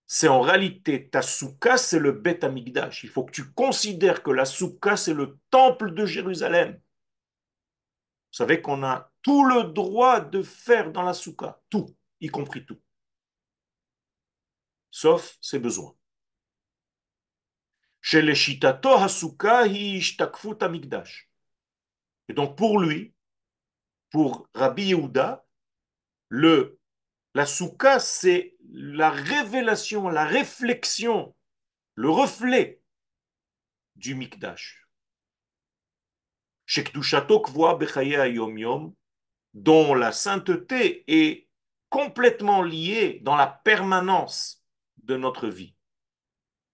C'est en réalité, ta soukha, c'est le Beth Amikdash. Il faut que tu considères que la soukha, c'est le temple de Jérusalem. Vous savez qu'on a tout le droit de faire dans la soukha. Tout, y compris tout. Sauf ses besoins. Chez les Shitato Hasuka hi ishtakfut Amikdash. Et donc pour lui, pour Rabbi Yehuda, la soukha, c'est la révélation, la réflexion, le reflet du Mikdash. Chez Kedushato Kvoa Bechaye Hayom Yom, dont la sainteté est complètement liée dans la permanence de notre vie.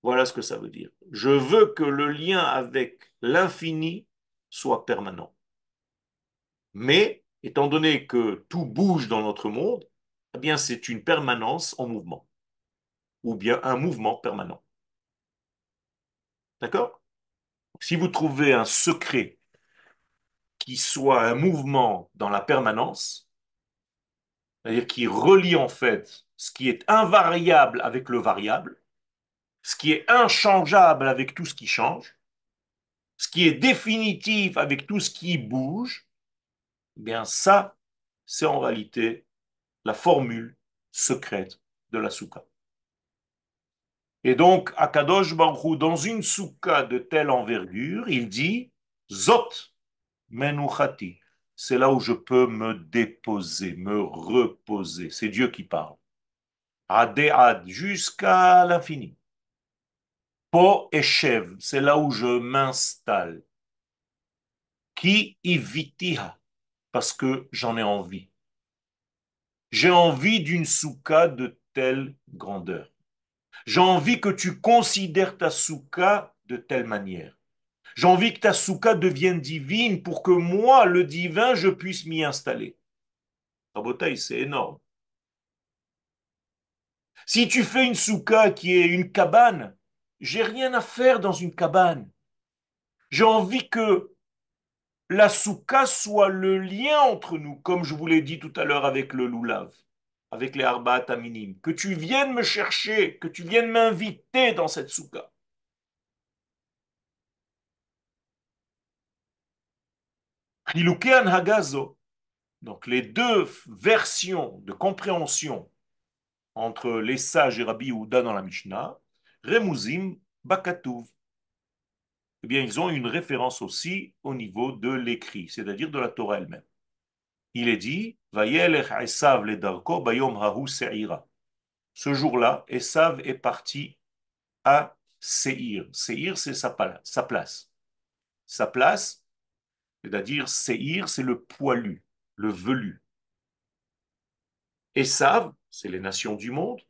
Voilà ce que ça veut dire. Je veux que le lien avec l'infini soit permanent. Mais, étant donné que tout bouge dans notre monde, eh bien, c'est une permanence en mouvement, ou bien un mouvement permanent. D'accord? Si vous trouvez un secret qui soit un mouvement dans la permanence, c'est-à-dire qui relie en fait ce qui est invariable avec le variable, ce qui est inchangeable avec tout ce qui change, ce qui est définitif avec tout ce qui bouge, eh bien ça, c'est en réalité la formule secrète de la soukha. Et donc, Akadosh Baruch Hu, dans une soukha de telle envergure, il dit Zot menuchati. C'est là où je peux me déposer, me reposer. C'est Dieu qui parle. Adéad, jusqu'à l'infini. Po eshev, c'est là où je m'installe. Ki ivitiha, parce que j'en ai envie. J'ai envie d'une soukha de telle grandeur. J'ai envie que tu considères ta soukha de telle manière. J'ai envie que ta soukha devienne divine pour que moi, le divin, je puisse m'y installer. Rabotaï, c'est énorme. Si tu fais une soukha qui est une cabane, j'ai rien à faire dans une cabane. J'ai envie que la soukha soit le lien entre nous, comme je vous l'ai dit tout à l'heure avec le loulav, avec les arbaat aminim. Que tu viennes me chercher, que tu viennes m'inviter dans cette soukha. Chilukei Hagazo, donc les deux versions de compréhension entre les sages et Rabbi Yehuda dans la Mishnah, Remuzim Bakatuv. Eh bien, ils ont une référence aussi au niveau de l'écrit, c'est-à-dire de la Torah elle-même. Il est dit, Vayelech Esav ledarko bayom hahu se'ira. Ce jour-là, Esav est parti à Seir. Seir, c'est sa place. Sa place, c'est-à-dire Seir, c'est le poilu, le velu. Esav, c'est les nations du monde.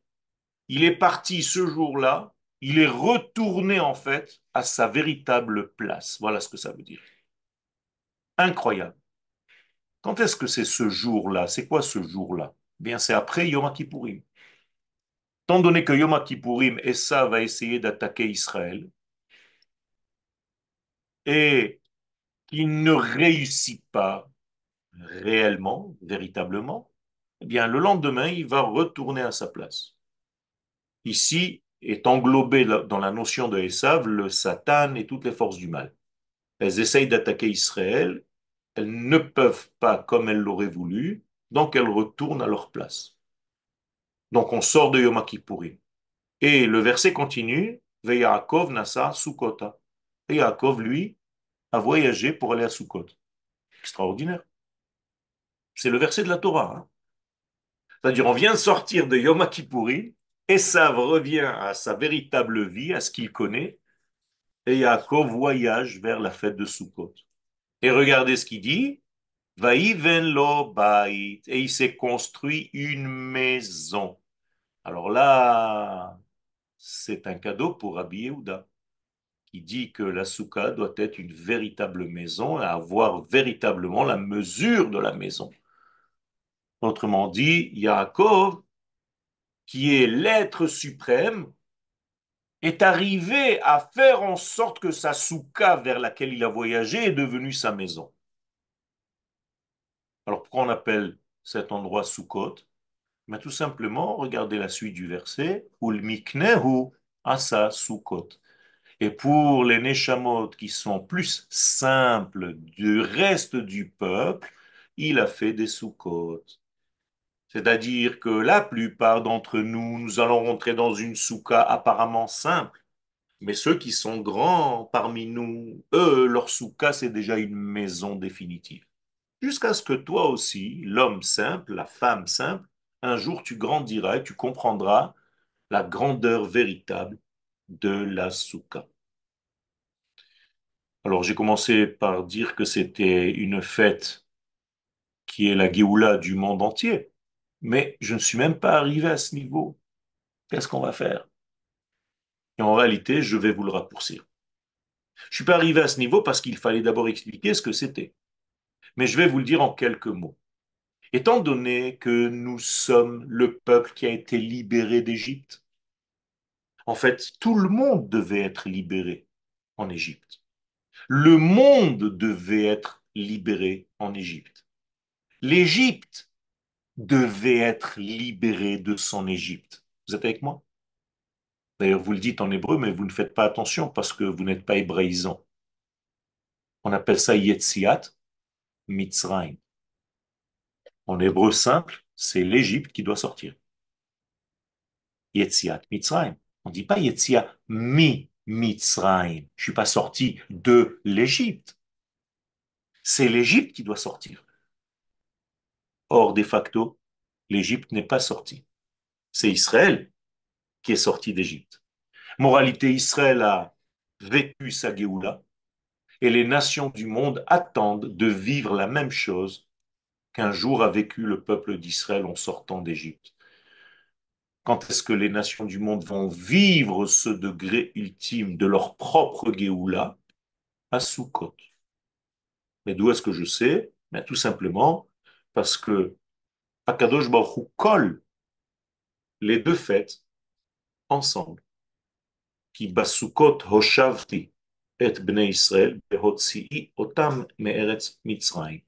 Il est parti ce jour-là, il est retourné en fait à sa véritable place. Voilà ce que ça veut dire. Incroyable. Quand est-ce que c'est ce jour-là? C'est quoi ce jour-là? Eh bien, c'est après Yom Kippourim. Tant donné que Yom Kippourim, Essa va essayer d'attaquer Israël et qu'il ne réussit pas réellement, véritablement, eh bien, le lendemain, il va retourner à sa place. Ici est englobé dans la notion de Esav le Satan et toutes les forces du mal. Elles essayent d'attaquer Israël, elles ne peuvent pas comme elles l'auraient voulu, donc elles retournent à leur place. Donc on sort de Yom Kippourim. Et le verset continue, Yaakov nasa Sukkota. Et Yaakov, lui, a voyagé pour aller à Sukkot. Extraordinaire. C'est le verset de la Torah, hein. C'est-à-dire, on vient de sortir de Yom Kippourim, Esav revient à sa véritable vie, à ce qu'il connaît, et Yaakov voyage vers la fête de Sukkot. Et regardez ce qu'il dit, Vaïven lo bait, et il s'est construit une maison. Alors là, c'est un cadeau pour Rabbi Yehuda, qui dit que la soukha doit être une véritable maison et avoir véritablement la mesure de la maison. Autrement dit, Yaakov, qui est l'être suprême, est arrivé à faire en sorte que sa soukha vers laquelle il a voyagé est devenue sa maison. Alors pourquoi on appelle cet endroit Sukkot? Mais tout simplement, regardez la suite du verset, Ul miknehu asa Sukkot. Et pour les Neshamot qui sont plus simples du reste du peuple, il a fait des Sukkot. C'est-à-dire que la plupart d'entre nous, nous allons rentrer dans une soukha apparemment simple. Mais ceux qui sont grands parmi nous, eux, leur soukha, c'est déjà une maison définitive. Jusqu'à ce que toi aussi, l'homme simple, la femme simple, un jour tu grandiras et tu comprendras la grandeur véritable de la soukha. Alors j'ai commencé par dire que c'était une fête qui est la Géoula du monde entier, mais je ne suis même pas arrivé à ce niveau. Qu'est-ce qu'on va faire? Et en réalité, je vais vous le raccourcir. Je ne suis pas arrivé à ce niveau parce qu'il fallait d'abord expliquer ce que c'était. Mais je vais vous le dire en quelques mots. Étant donné que nous sommes le peuple qui a été libéré d'Égypte, en fait, tout le monde devait être libéré en Égypte. Le monde devait être libéré en Égypte. L'Égypte devait être libérée de son Égypte. Vous êtes avec moi? D'ailleurs, vous le dites en hébreu, mais vous ne faites pas attention parce que vous n'êtes pas hébraïsant. On appelle ça Yetziat Mitzrayim. En hébreu simple, c'est l'Égypte qui doit sortir. Yetziat Mitzrayim. On ne dit pas Yetzia mi Mitzrayim. Je ne suis pas sorti de l'Égypte. C'est l'Égypte qui doit sortir. Or, de facto, l'Égypte n'est pas sortie. C'est Israël qui est sorti d'Égypte. Moralité, Israël a vécu sa Géoula et les nations du monde attendent de vivre la même chose qu'un jour a vécu le peuple d'Israël en sortant d'Égypte. Quand est-ce que les nations du monde vont vivre ce degré ultime de leur propre Géoula? À Sukkot. Mais d'où est-ce que je sais? Mais tout simplement parce que Akadosh Baruch Hu colle les deux fêtes ensemble. Qui basukot hoshavti et bnei Israël behotzii otam me'eretz Mitzrayim.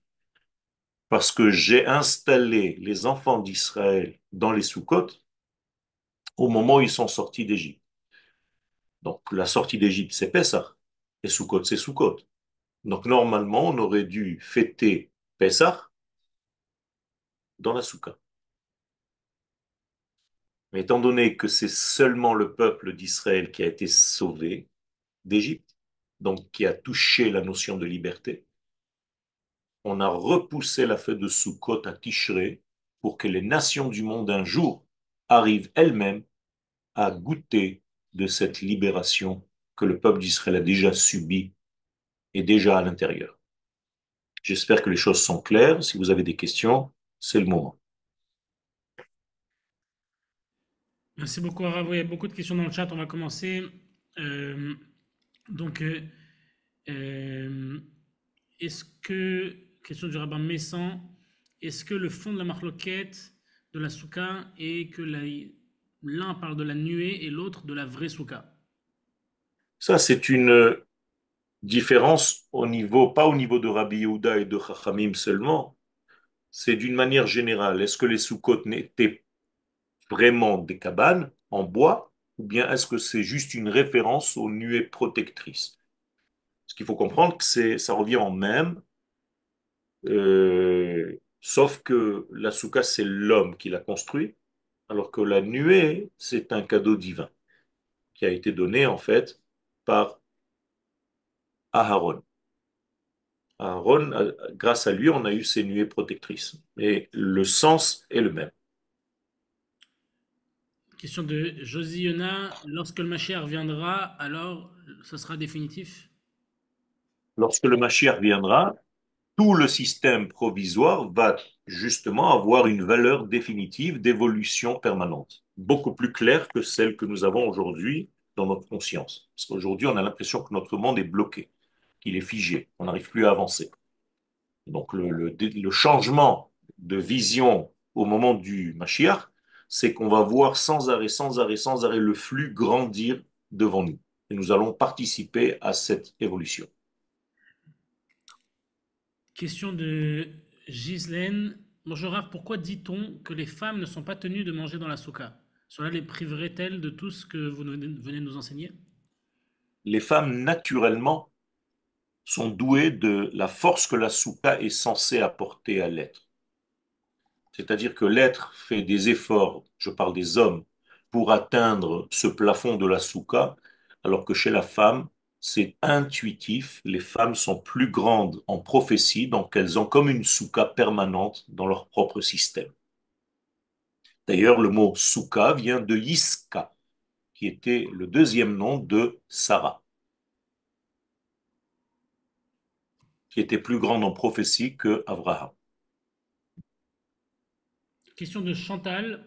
Parce que j'ai installé les enfants d'Israël dans les Sukkot au moment où ils sont sortis d'Égypte. Donc la sortie d'Égypte, c'est Pessah, et Sukkot, c'est Sukkot. Donc normalement, on aurait dû fêter Pessah dans la Soukha. Mais étant donné que c'est seulement le peuple d'Israël qui a été sauvé d'Égypte, donc qui a touché la notion de liberté, on a repoussé la fête de Sukkot à Tishré pour que les nations du monde un jour arrivent elles-mêmes à goûter de cette libération que le peuple d'Israël a déjà subie et déjà à l'intérieur. J'espère que les choses sont claires. Si vous avez des questions, c'est le moment. Merci beaucoup, Arav. Oui, il y a beaucoup de questions dans le chat. On va commencer. Euh, donc, euh, est-ce que, question du rabbin Messan, est-ce que le fond de la marloquette de la souka est que l'un parle de la nuée et l'autre de la vraie souka? Ça, c'est une différence au niveau, pas au niveau de Rabbi Yehuda et de Chachamim seulement, c'est d'une manière générale. Est-ce que les Sukkot n'étaient vraiment des cabanes en bois ou bien est-ce que c'est juste une référence aux nuées protectrices? Ce qu'il faut comprendre, que ça revient en même, sauf que la soukha, c'est l'homme qui l'a construit, alors que la nuée, c'est un cadeau divin. qui a été donné en fait par Aharon. Aaron, grâce à lui, on a eu ces nuées protectrices. Et le sens est le même. Question de Josiana. Lorsque le Mashiach viendra, alors ce sera définitif? Lorsque le Mashiach viendra, tout le système provisoire va justement avoir une valeur définitive d'évolution permanente, beaucoup plus claire que celle que nous avons aujourd'hui dans notre conscience. Parce qu'aujourd'hui, on a l'impression que notre monde est bloqué, qu'il est figé, on n'arrive plus à avancer. Donc le changement de vision au moment du Mashiach, c'est qu'on va voir sans arrêt, sans arrêt, sans arrêt le flux grandir devant nous. Et nous allons participer à cette évolution. Question de Ghislaine. Bonjour Rav, pourquoi dit-on que les femmes ne sont pas tenues de manger dans la souka? Cela les priverait-elle de tout ce que vous venez de nous enseigner? Les femmes, naturellement, sont douées de la force que la soukha est censée apporter à l'être. C'est-à-dire que l'être fait des efforts, je parle des hommes, pour atteindre ce plafond de la soukha, alors que chez la femme, c'est intuitif. Les femmes sont plus grandes en prophétie, donc elles ont comme une soukha permanente dans leur propre système. D'ailleurs, le mot soukha vient de Yiska, qui était le deuxième nom de Sarah, qui était plus grande en prophétie que Abraham. Question de Chantal.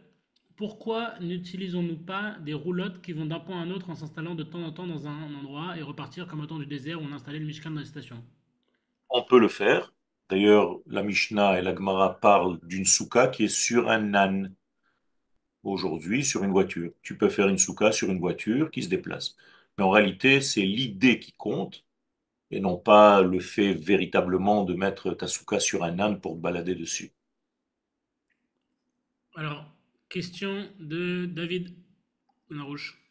Pourquoi n'utilisons-nous pas des roulottes qui vont d'un point à un autre en s'installant de temps en temps dans un endroit et repartir comme au temps du désert où on installait le Mishkan dans les stations? On peut le faire. D'ailleurs, la Mishnah et la Gemara parlent d'une souka qui est sur un âne aujourd'hui, sur une voiture. Tu peux faire une souka sur une voiture qui se déplace. Mais en réalité, c'est l'idée qui compte et non pas le fait véritablement de mettre ta souka sur un âne pour te balader dessus. Alors, question de David Benarouche.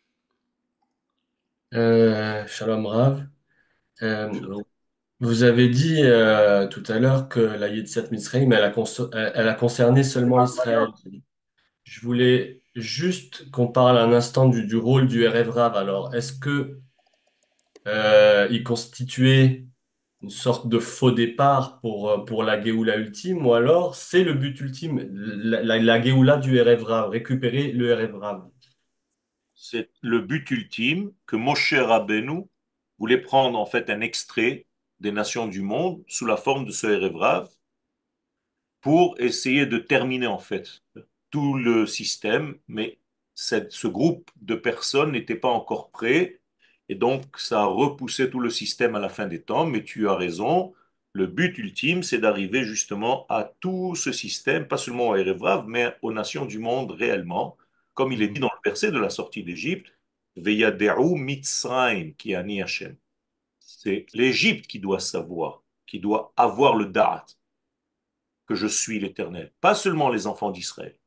Shalom Rav. Euh, Shalom. Vous avez dit tout à l'heure que la Yetziat Mitzrayim, elle a concerné seulement Israël. Je voulais juste qu'on parle un instant du rôle du Erev Rav. Alors, est-ce que il constituait une sorte de faux départ pour la Géoula ultime, ou alors c'est le but ultime, la Géoula du Erev Rav, récupérer le Erev Rav? C'est le but ultime que Moshe Rabbeinu voulait prendre en fait un extrait des nations du monde sous la forme de ce Erev Rav pour essayer de terminer en fait tout le système, mais ce groupe de personnes n'était pas encore prêt et donc ça a repoussé tout le système à la fin des temps, mais tu as raison, le but ultime c'est d'arriver justement à tout ce système, pas seulement au Erev Rav, mais aux nations du monde réellement, comme il est dit Mhm. dans le verset de la sortie d'Égypte, Veyade'u Mitzrayim ki ani Hashem. C'est l'Égypte qui doit savoir, qui doit avoir le da'at que je suis l'Éternel, pas seulement les enfants d'Israël.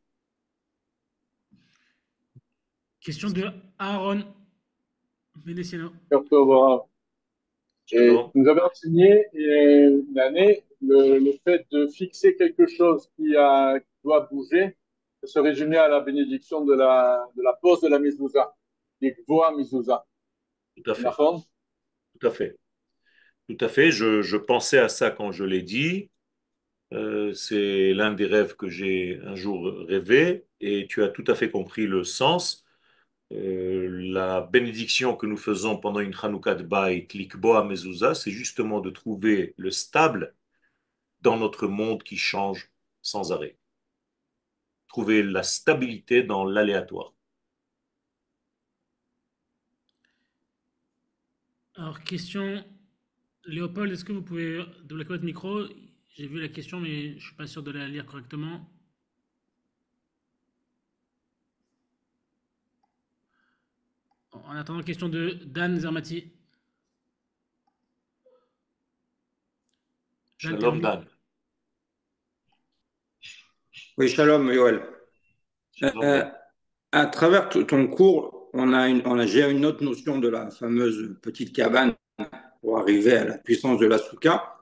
Question de Aaron Médecino. Octobre. Et Shalom. nous avez enseigné une année le fait de fixer quelque chose qui doit bouger, de se résumer à la bénédiction de la pose de la mezouza, des gvoa mezouza. Tout à fait, D'accord? tout à fait, tout à fait. Je pensais à ça quand je l'ai dit. C'est l'un des rêves que j'ai un jour rêvé et tu as tout à fait compris le sens. La bénédiction que nous faisons pendant une Hanouka de Baït, l'Ikboa Mezouza, c'est justement de trouver le stable dans notre monde qui change sans arrêt. Trouver la stabilité dans l'aléatoire. Alors, question Léopold, est-ce que vous pouvez débloquer votre micro? J'ai vu la question, mais je ne suis pas sûr de la lire correctement. En attendant, question de Dan Zermati. Dan, t'es en Shalom mute. Dan. Oui, shalom, Yoel. Shalom Euh, Dan. à travers tout ton cours, j'ai une autre notion de la fameuse petite cabane pour arriver à la puissance de la souka.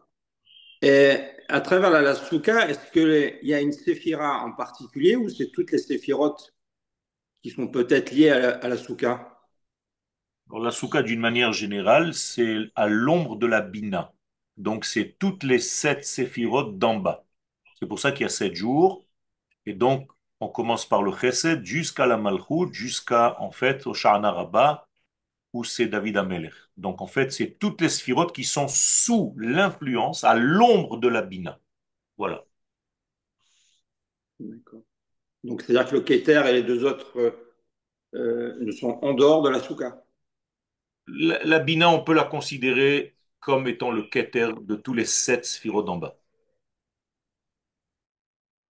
Et à travers la souka, est-ce qu'il y a une séphira en particulier ou c'est toutes les séphirotes qui sont peut-être liées à la souka? Alors, la souka, d'une manière générale, c'est à l'ombre de la bina. Donc, c'est toutes les 7 séphirotes d'en bas. C'est pour ça qu'il y a 7 jours. Et donc, on commence par le chesed jusqu'à la malchoute, jusqu'à, en fait, au Sha'ana Rabbah, où c'est David Amelech. Donc, en fait, c'est toutes les séphirotes qui sont sous l'influence, à l'ombre de la bina. Voilà. D'accord. Donc, c'est-à-dire que le Keter et les deux autres ne sont en dehors de la souka. La bina, on peut la considérer comme étant le keter de tous les 7 séphirotes d'en bas.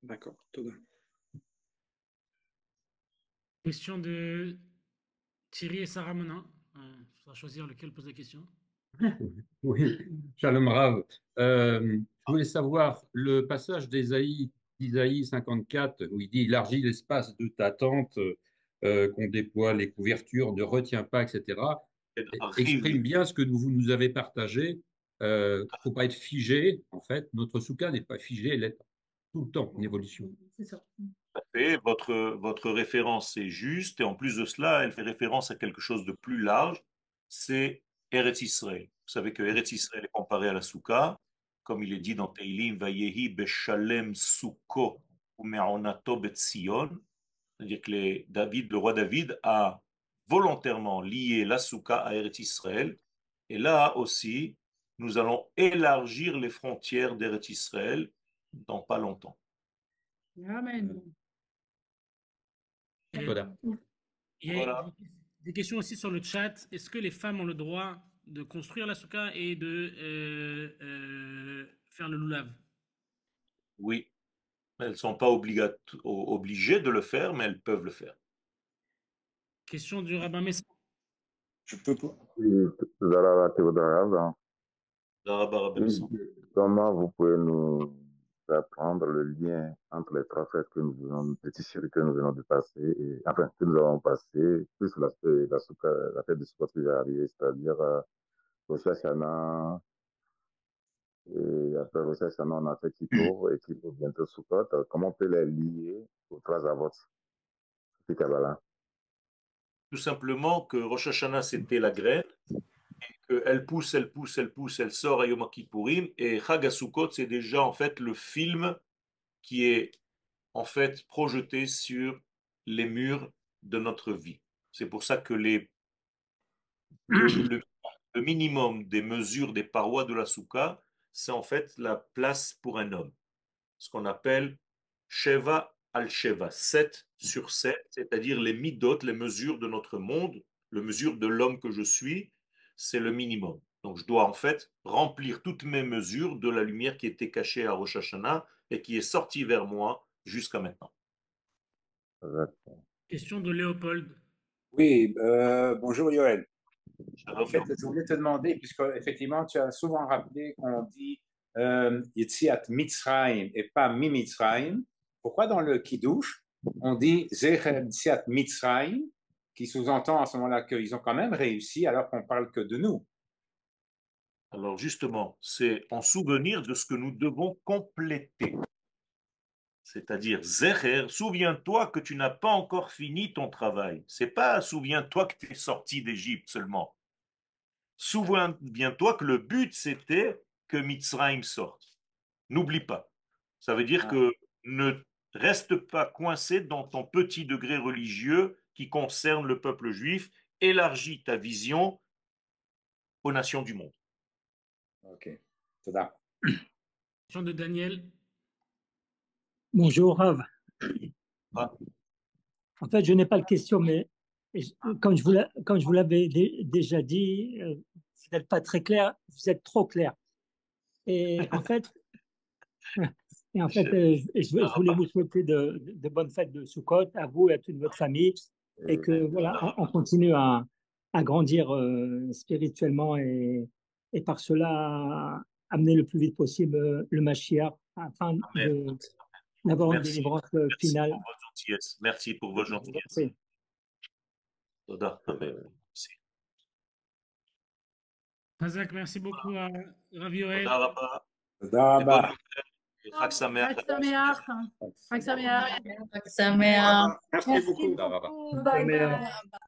D'accord. Toda. Question de Thierry et Sarah Menin. Il faudra choisir lequel pose la question. Oui, Shalom Rav. Je voulais savoir le passage d'Isaïe 54 où il dit élargis l'espace de ta tente, qu'on déploie les couvertures, ne retiens pas, etc. Arrive. Exprime bien ce que vous nous avez partagé. Il ne faut pas être figé. En fait, notre souka n'est pas figé, elle est tout le temps en évolution. C'est ça. Parfait. Votre référence est juste et en plus de cela, elle fait référence à quelque chose de plus large, c'est Eretz Israël. Vous savez que Eretz Israël est comparé à la Souka, comme il est dit dans Teilim, Vayehi beshalem Sukko ume'onato betzion, c'est-à-dire que David, le roi David, a volontairement lié la Souka à Eretz Israël. Et là aussi, nous allons élargir les frontières d'Eretz Israël dans pas longtemps. Amen. Voilà. Il y a Voilà. des questions aussi sur le chat. Est-ce que les femmes ont le droit de construire la souka et de faire le loulav? Oui. Elles ne sont pas obligées de le faire, mais elles peuvent le faire. Question du rabbin Messa. Je peux pas. Zara Théodorav, Darabah Rabbi Messant. comment vous pouvez nous apprendre le lien entre les trois fêtes que nous venons, les tissus que nous venons de passer, et, enfin, que nous avons passé, plus l'aspect, la fête de Sukkot qui va arriver, c'est-à-dire Rosh Hashanah, et après Rosh Hashanah, on a fait Kippour, et Kippour bientôt Sukkot. Comment on peut les lier aux trois avots du Kabbalah? Tout simplement que Rosh Hashanah, c'était la graine, qu'elle pousse, elle pousse, elle pousse, elle sort à Yom Kippourim, et Chag HaSukkot, c'est déjà en fait le film qui est en fait projeté sur les murs de notre vie. C'est pour ça que le minimum des mesures des parois de la soukha, c'est en fait la place pour un homme. Ce qu'on appelle Sheva al-Sheva, 7 sur 7, c'est-à-dire les midot, les mesures de notre monde, le mesure de l'homme que je suis, c'est le minimum. Donc je dois en fait remplir toutes mes mesures de la lumière qui était cachée à Rosh Hashanah et qui est sortie vers moi jusqu'à maintenant. Question de Léopold. Oui, bonjour Yoël. En Shalom, fait, je voulais te demander, puisque effectivement, tu as souvent rappelé qu'on dit Yetziat Mitzrayim et pas Mi Mitzrayim. Pourquoi dans le Kiddush, on dit Zecher Yetziat Mitzrayim, qui sous-entend à ce moment-là qu'ils ont quand même réussi alors qu'on parle que de nous? Alors justement, c'est en souvenir de ce que nous devons compléter. C'est-à-dire, Zecher, souviens-toi que tu n'as pas encore fini ton travail. C'est pas souviens-toi que tu es sorti d'Égypte seulement. Souviens-toi que le but, c'était que Mitzrayim sorte. N'oublie pas. Ça veut dire que ne reste pas coincé dans ton petit degré religieux qui concerne le peuple juif. Élargis ta vision aux nations du monde. Ok, c'est ça. Question de Daniel. Bonjour Rav. Ah. En fait, je n'ai pas de question, mais comme je vous l'avais déjà dit, vous n'êtes pas très clair, vous êtes trop clair. Et en fait, je voulais vous souhaiter de bonnes fêtes de Sukkot à vous et à toute votre famille, et que voilà, on continue à grandir spirituellement et par cela amener le plus vite possible le Mashiach afin d'avoir une Merci. délivrance Merci finale. pour votre gentillesse. Merci pour votre gentillesse. Toda. Amen. Merci. Razak, merci beaucoup à Rav Yoel. Toda Rabba. תודה Et רבה. bonne fête. Et Chag Sameach. Chag Sameach. Chag Sameach. Merci beaucoup. Merci beaucoup. Bye bye.